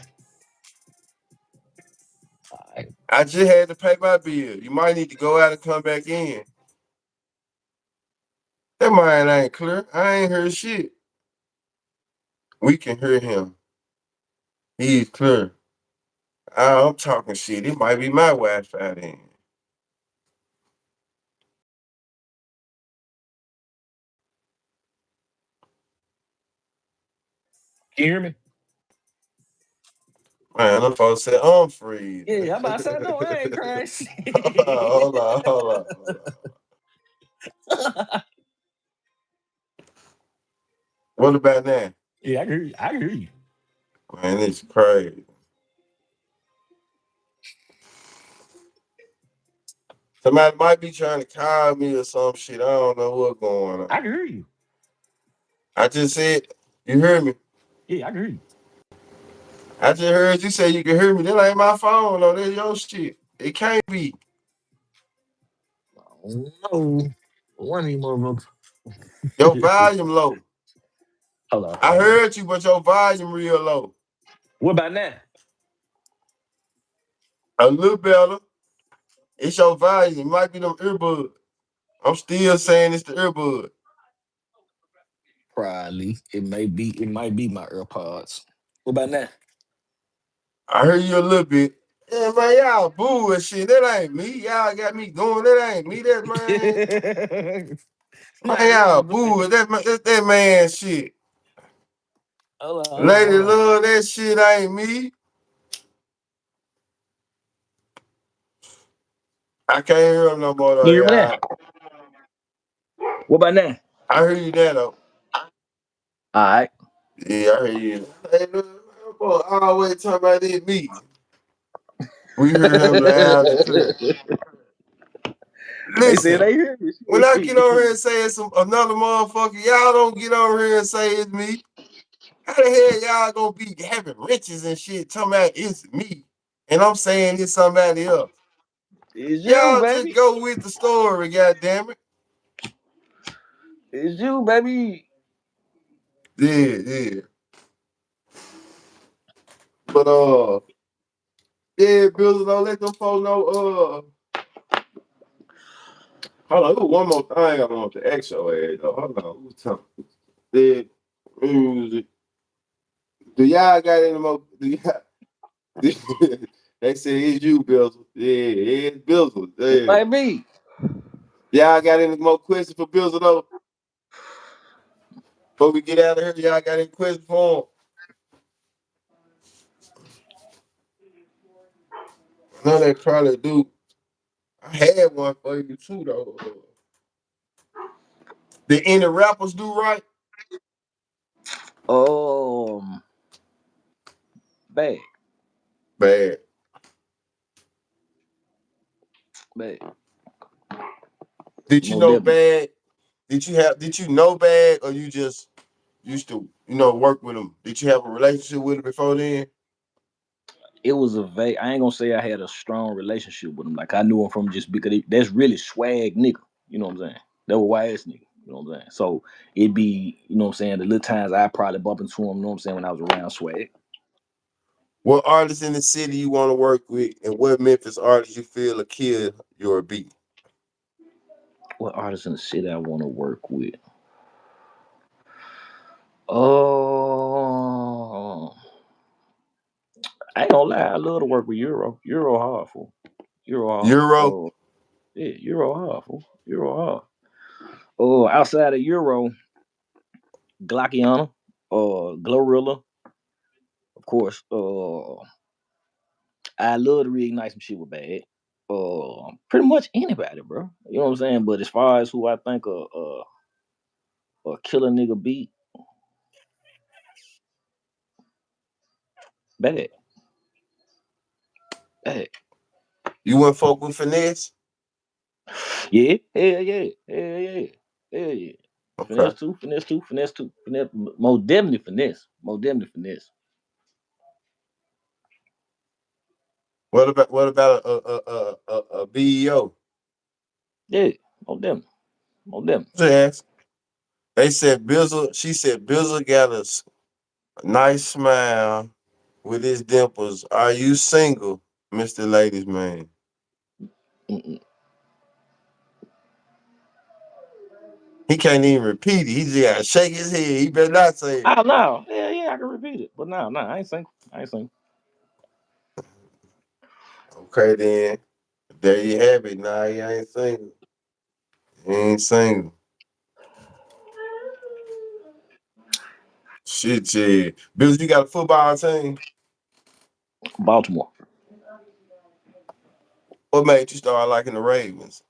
All right. I just had to pay my bill. You might need to go out and come back in. That mine ain't clear. I ain't heard shit. We can hear him. He's clear. I'm talking shit. It might be my Wi-Fi then. Can you hear me? Man, them folks said I'm free. Yeah, how about I said no, I ain't crying. Hold on, hold on, hold on. What about that? Yeah, I can hear you. I can hear you. Man, it's crazy. Somebody might be trying to call me or some shit. I don't know what's going I on. can hear you. I just said, you hear me? Yeah, I can hear you. I just heard you say you can hear me. That ain't my phone, though. That's your shit. It can't be. No, one of you motherfuckers. Your volume low. Hold on, I hold on. heard you, but your volume real low. What about now? A little better. It's your volume. It might be them earbuds. I'm still saying it's the earbud. Probably. It may be. It might be my AirPods. What about now? I heard you a little bit. Yeah, man, y'all bullshit. That ain't me. Y'all got me going. That ain't me. That man. Man, My y'all earbuds. bull. That man shit. Hold on, hold on, Lady hold on. love, that shit ain't me. I can't hear him no more though, You hear me now? y'all. What about now? I hear you now though. All right. Yeah, I hear you. Hey, look, boy, always talking about it me. We hear him loud and clear. They said Listen, they hear when I get on me. here and say it's another motherfucker, y'all don't get on here and say it's me. How the hell y'all gonna be having riches and shit talking about it's me? And I'm saying it's somebody else. It's you, Y'all just baby. go with the story, goddamn it. It's you, baby. Yeah, yeah. But yeah, Bills, don't let them folks know. Hold on, one more thing I want to ask your ass though. Hold on, who's talking? The music. Do y'all got any more? Do y'all? They say it's you, Bills. Yeah, it's Bills. It Yeah. might be. Y'all got any more questions for Bills though? Before we get out of here, y'all got any questions for him? No, they probably do. I had one for you too, though. Did any rappers do right? Um, bad, Bad. bad. Did you More know definitely. bad? Did you know bad or you just used to, work with him? Did you have a relationship with him before then? It was a vague. I ain't gonna say I had a strong relationship with him. Like I knew him from just because that's really swag nigga. You know what I'm saying? That was white ass nigga. You know what I'm saying? So it'd be, you know what I'm saying, the little times I probably bump into him, you know what I'm saying, when I was around swag. What artists in the city you want to work with and what Memphis artists you feel a kill your beat? What artists in the city I wanna work with? Oh, I ain't gonna lie, I love to work with Euro. Euro hard fool. Euro hard. Euro? Yeah, Euro hard fool. Euro hard. Oh, outside of Euro, Glockiana, Glorilla, of course. I love to reignite some shit with bad. Pretty much anybody, bro. You know what I'm saying? But as far as who I think a killer nigga beat, bad, bad. You went folk with finesse? Yeah, hell yeah, hell yeah, hell yeah. Okay. Finesse too. Finesse, most definitely finesse. Most definitely finesse. What about a BEO? Yeah, most definitely. Most definitely. Just ask. They said Bizzle. She said Bizzle got a nice smile with his dimples. Are you single, Mr. Ladies Man? Mm-mm. He can't even repeat it. He just gotta shake his head. He better not say it. Oh no, yeah, I can repeat it. But no, I ain't single. I ain't single. Okay then. There you have it. Nah, he ain't single. He ain't single. Shit, yeah. Bizzle, you got a football team? Baltimore. What made you start liking the Ravens?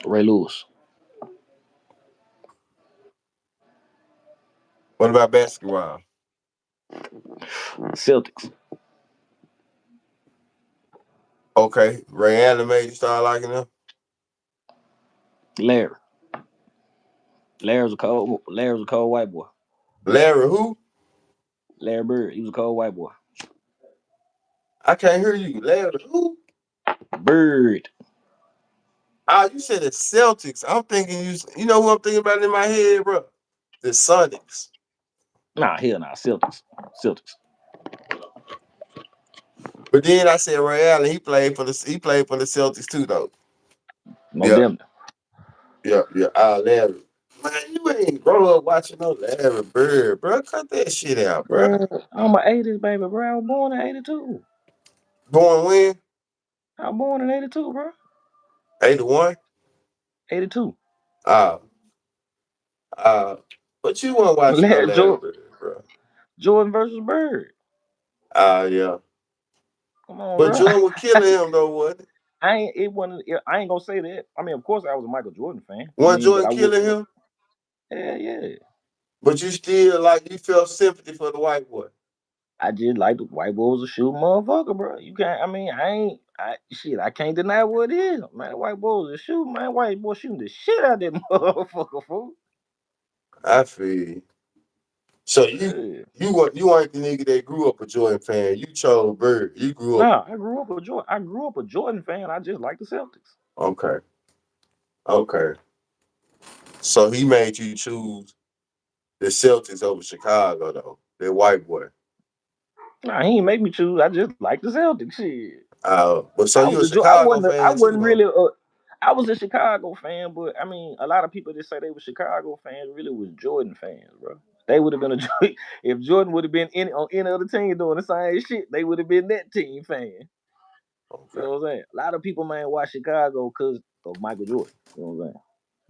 Ray Lewis. What about basketball? Celtics. Okay, Ray Allen made you start liking them. Larry. Larry was a cold white boy. Larry, who? Larry Bird. He was a cold white boy. I can't hear you. Larry, who? Bird. Ah, you said the Celtics. I'm thinking you. You know who I'm thinking about in my head, bro? The Sonics. Nah, hell nah. Celtics. Celtics. But then I said Ray Allen. He played for the Celtics too, though. No Yeah, damn. yeah, yeah. Ah, Larry. Man, you ain't grow up watching no Larry Bird, bro. Cut that shit out, bro. Bro, I'm a 80s baby, bro. I was born in 82. Born when? I was born in 82, bro. 81. 82. Ah, ah. But you weren't watching no Larry Larry Jordan, Bird, bro. Jordan versus Bird. Ah, yeah. Come on, But bro. Jordan was killing him though, wasn't it? I ain't it wasn't I ain't gonna say that. I mean, of course I was a Michael Jordan fan. I Wasn't mean, but Jordan I killing wouldn't. him? Yeah, yeah. But you still like you felt sympathy for the white boy. I just like the white boy was a shoot motherfucker, bro. You can't. I mean, I ain't. I shit. I can't deny what it is, man. White boy was a shoot, man. White boy shooting the shit out that motherfucker, fool. I feel you. So Yeah. you ain't the nigga that grew up a Jordan fan. You chose Bird. You grew up Nah, I grew up a Jordan. I grew up a Jordan fan. I just like the Celtics. okay. Okay. So he made you choose the Celtics over Chicago though. That white boy. Nah, he ain't make me choose. I just like the Celtics. Shit. But so I you was a a jo- I Chicago wasn't. I fan too wasn't though. really. I was a Chicago fan, but I mean, a lot of people that say they were Chicago fans really was Jordan fans, bro. They would have been a if Jordan would have been on any other team doing the same shit. They would have been that team fan. You Okay. know what I'm saying? A lot of people man watch Chicago because of Michael Jordan. You know what I'm saying?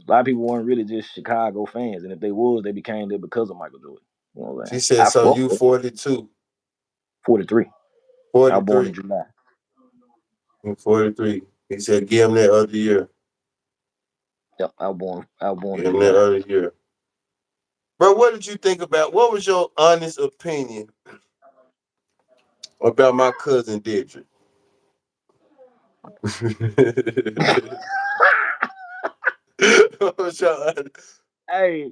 A lot of people weren't really just Chicago fans, and if they was, they became there because of Michael Jordan. You know what I'm She saying? said I so fuck you with 42. 43. I was born in 43. July. 43. He said give him that other year. Yep, I was born Give in him that July. other year. Bro, what did you think about what was your honest opinion about my cousin Didrik? What was your Hey,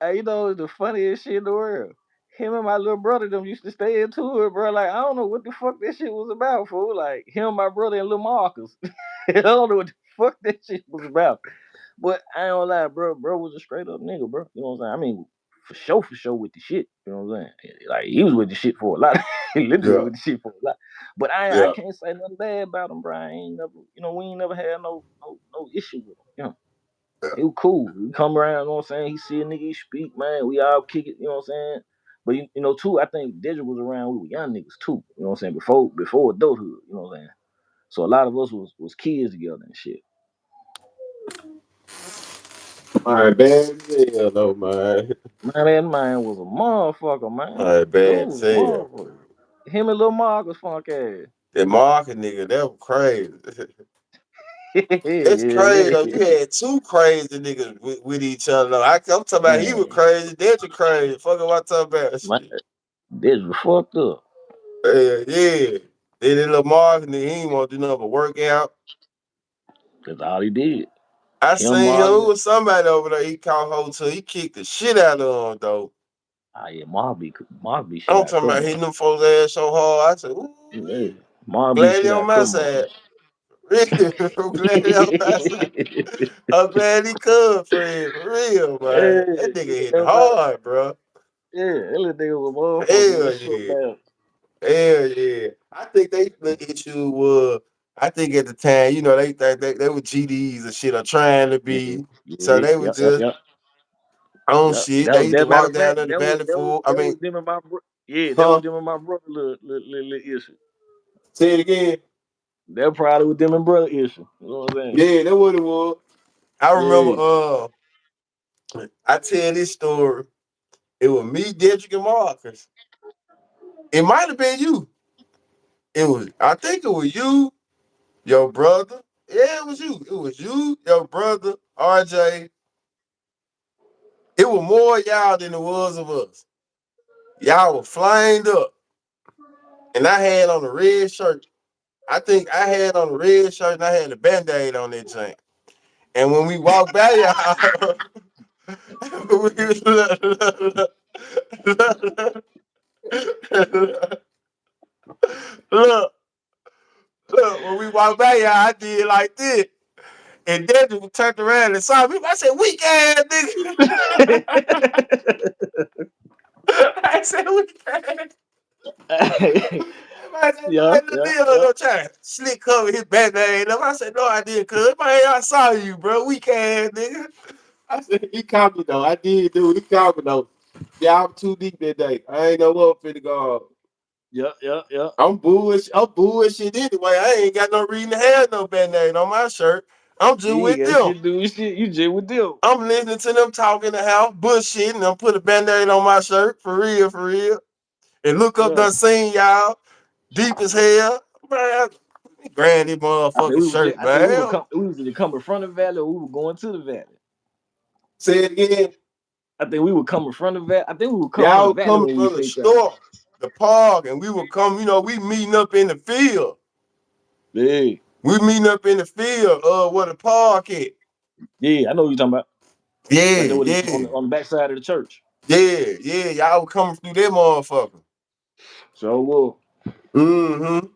hey, you know the funniest shit in the world. Him and my little brother them used to stay into it, bro. Like I don't know what the fuck that shit was about, fool. Like him, my brother, and little Marcus. I don't know what the fuck that shit was about. But I ain't gonna lie, bro. Bro was a straight up nigga, bro. You know what I'm saying? I mean, for sure with the shit. You know what I'm saying? Like he was with the shit for a lot. Literally yeah, with the shit for a lot. But I yeah, can't say nothing bad about him, bro. I ain't never, we ain't never had no issue with him. You know, yeah. he was cool. He come around, you know what I'm saying? He see a nigga, he speak, man. We all kick it, you know what I'm saying? But too, I think Digital was around. We were young niggas too. You know what I'm saying? Before adulthood. You know what I'm saying? So a lot of us was kids together and shit. All right, bad as hell though, man. Man, that man was a motherfucker, All man. right, Dude bad as was a hell. motherfucker. Him and Lil Marcus funk ass. That market nigga, that was crazy. It's crazy though. You Yeah, had two crazy niggas with each other. Though. I'm talking about he was man. crazy, Didrik crazy. Fuck what I'm talking about. Man, Shit. this was fucked up. Yeah. Then that little Mark, and he ain't want to do nothing but work out. That's all he did. I Him, seen him. It Marcus. was somebody over there. He caught hold to. He kicked the shit out of him though. Ah, yeah, Mark be shit I'm out talking cut about motherfucker. hitting them folks ass so hard. I said, ooh, Yeah. Mark be glad he shit on out my cut side. motherfucker. I'm glad he on my side. I'm glad he could for real, man. Yeah, That nigga hit everybody. hard, bro. Yeah, that little nigga was a motherfucker, man. Hell Shut yeah. down. Hell yeah. I think they look at you I think at the time, they think they were GDs and shit or trying to Yeah, be. So yeah, they were yep, yep, just yep, on yep. shit. That They was used to that matter walk of down fact. to the Valley Fool. I That mean, was them and my bro. Yeah, that was huh? them and my brother little issue. Say it again. That probably was them and brother issue. You know what I'm Yeah, that what it was. I remember saying? I tell this story. It was me, Dedrick, and Marcus. It might have been you. I think it was you, your brother. Yeah, it was you. It was you, your brother, RJ. It was more y'all than it was of us. Y'all were flamed up. And I had on a red shirt. I think I had on a red shirt and I had a band-aid on that joint. And when we walked by y'all, look, look, when we walked by y'all, I did like this. And then we turned around and saw me. I said, weak ass nigga. I said, weak ass. I said, no, Yeah, I yeah, didn't yeah. no trying to slick cover his band-aid up. I said, no, I didn't, cuz. Man, I saw you, bro. Weak ass nigga. I said, he caught me, though. I did, dude. He caught me, though. Yeah, I'm too deep that day. I ain't know what finna go. Yeah, yeah, yeah. I'm bullshit anyway. I ain't got no reason to have no band-aid on my shirt. I'm just You ain't with got them. shit to do with shit. You just with them. I'm listening to them talk in the house, bullshitting. I'm put a band-aid on my shirt, for real, for real. And look up, Yeah. done seen y'all, deep as hell. Man, granny motherfucking shirt, I think we were man. we was either coming from the valley or we were going to the valley. Say it again. I think we were coming from the valley. I think we were coming from the Y'all valley coming when we from the faked out. store, the park, and we will come, we meeting up in the field. Yeah. We meeting up in the field, where the park at. Yeah, I know what you're talking about. Right Yeah, there yeah, on the back side of the church. yeah. Y'all coming through that motherfucker. So well, Mm-hmm.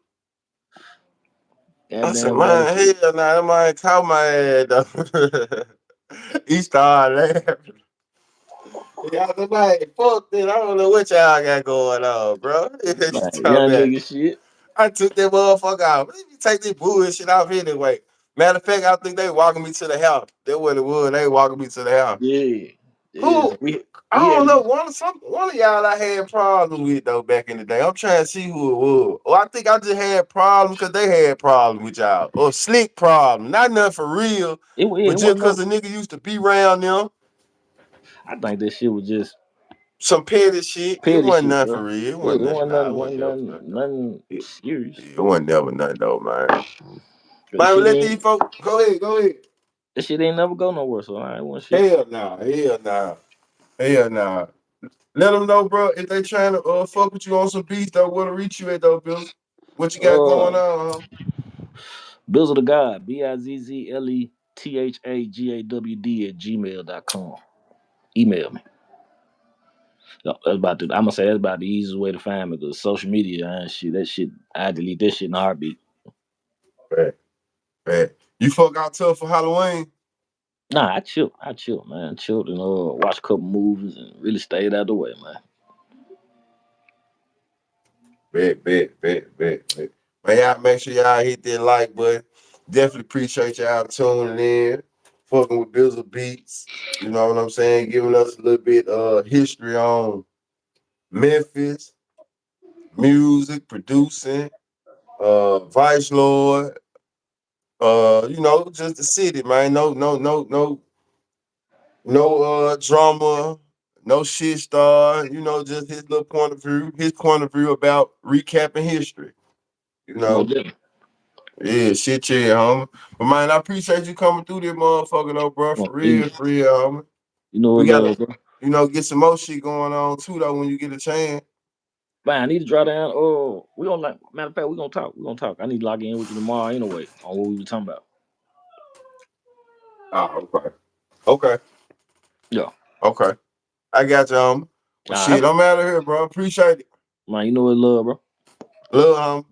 I said, goddamn valley man, shit. hell nah, that man caught my ass though. He started laughing. Y'all was like, fuck this. I don't know what y'all got going on, bro. Man, Talking young about, nigga shit. I took that motherfucker out. Let me take this bullshit off anyway. Matter of fact, I think they walking me to the house. That what it was. They walking me to the house. Yeah. Yeah. Who? So I we don't had know. One of y'all I had problems with though back in the day. I'm trying to see who it was. Or I think I just had problems because they had problems with y'all. Or slick problem. Not nothing for real, it but just wasn't because no the nigga used to be around them. I think that shit was just Some petty shit. It petty wasn't shit, nothing for bro. real. It Yeah, wasn't it nothing. wasn't Nah, nothing, it wasn't wasn't never nothing, nothing though. nothing It, serious. it wasn't never nothing though, man. That Man, shit let ain't these folks go ahead, go ahead. that shit ain't never go nowhere. So I ain't want shit. Hell nah, hell nah, hell nah. Let them know, bro, if they trying to fuck with you on some beats though, where to reach you at though, Bills. What you got going Uh, on? Bizzle the God, BIZZLETHAGAWD at gmail.com. Email me. No, that's about the, I'm gonna say that's about the easiest way to find me because social media and shit, that shit, I delete that shit in a heartbeat. Right, right. You fuck out tough for Halloween? Nah, I chill, man. Chilled and watch a couple movies and really stayed out of the way, man. Bet. Man, y'all make sure y'all hit that like button. Definitely appreciate y'all tuning in, fucking with Bizzle Beats. You know what I'm saying? Giving us a little bit history on Memphis, music, producing, Vice Lord, just the city, man. No drama, no shit star, just his little point of view about recapping history, you Most know. definitely. Yeah, shit, yeah, homie. But man, I appreciate you coming through this motherfucker though, bro. Well, For real, homie. you know We what, gotta, bro? get some more shit going on too though when you get a chance. Man, I need to draw down. Oh, we gonna like. Matter of fact, we gonna talk. We gonna talk. I need to log in with you tomorrow anyway on what we were talking about. Oh, okay. Okay. Yeah. Okay. I got you, homie. Well All shit, right. I'm out of here, bro. Appreciate it. Man, you know what, love, bro. Love, homie.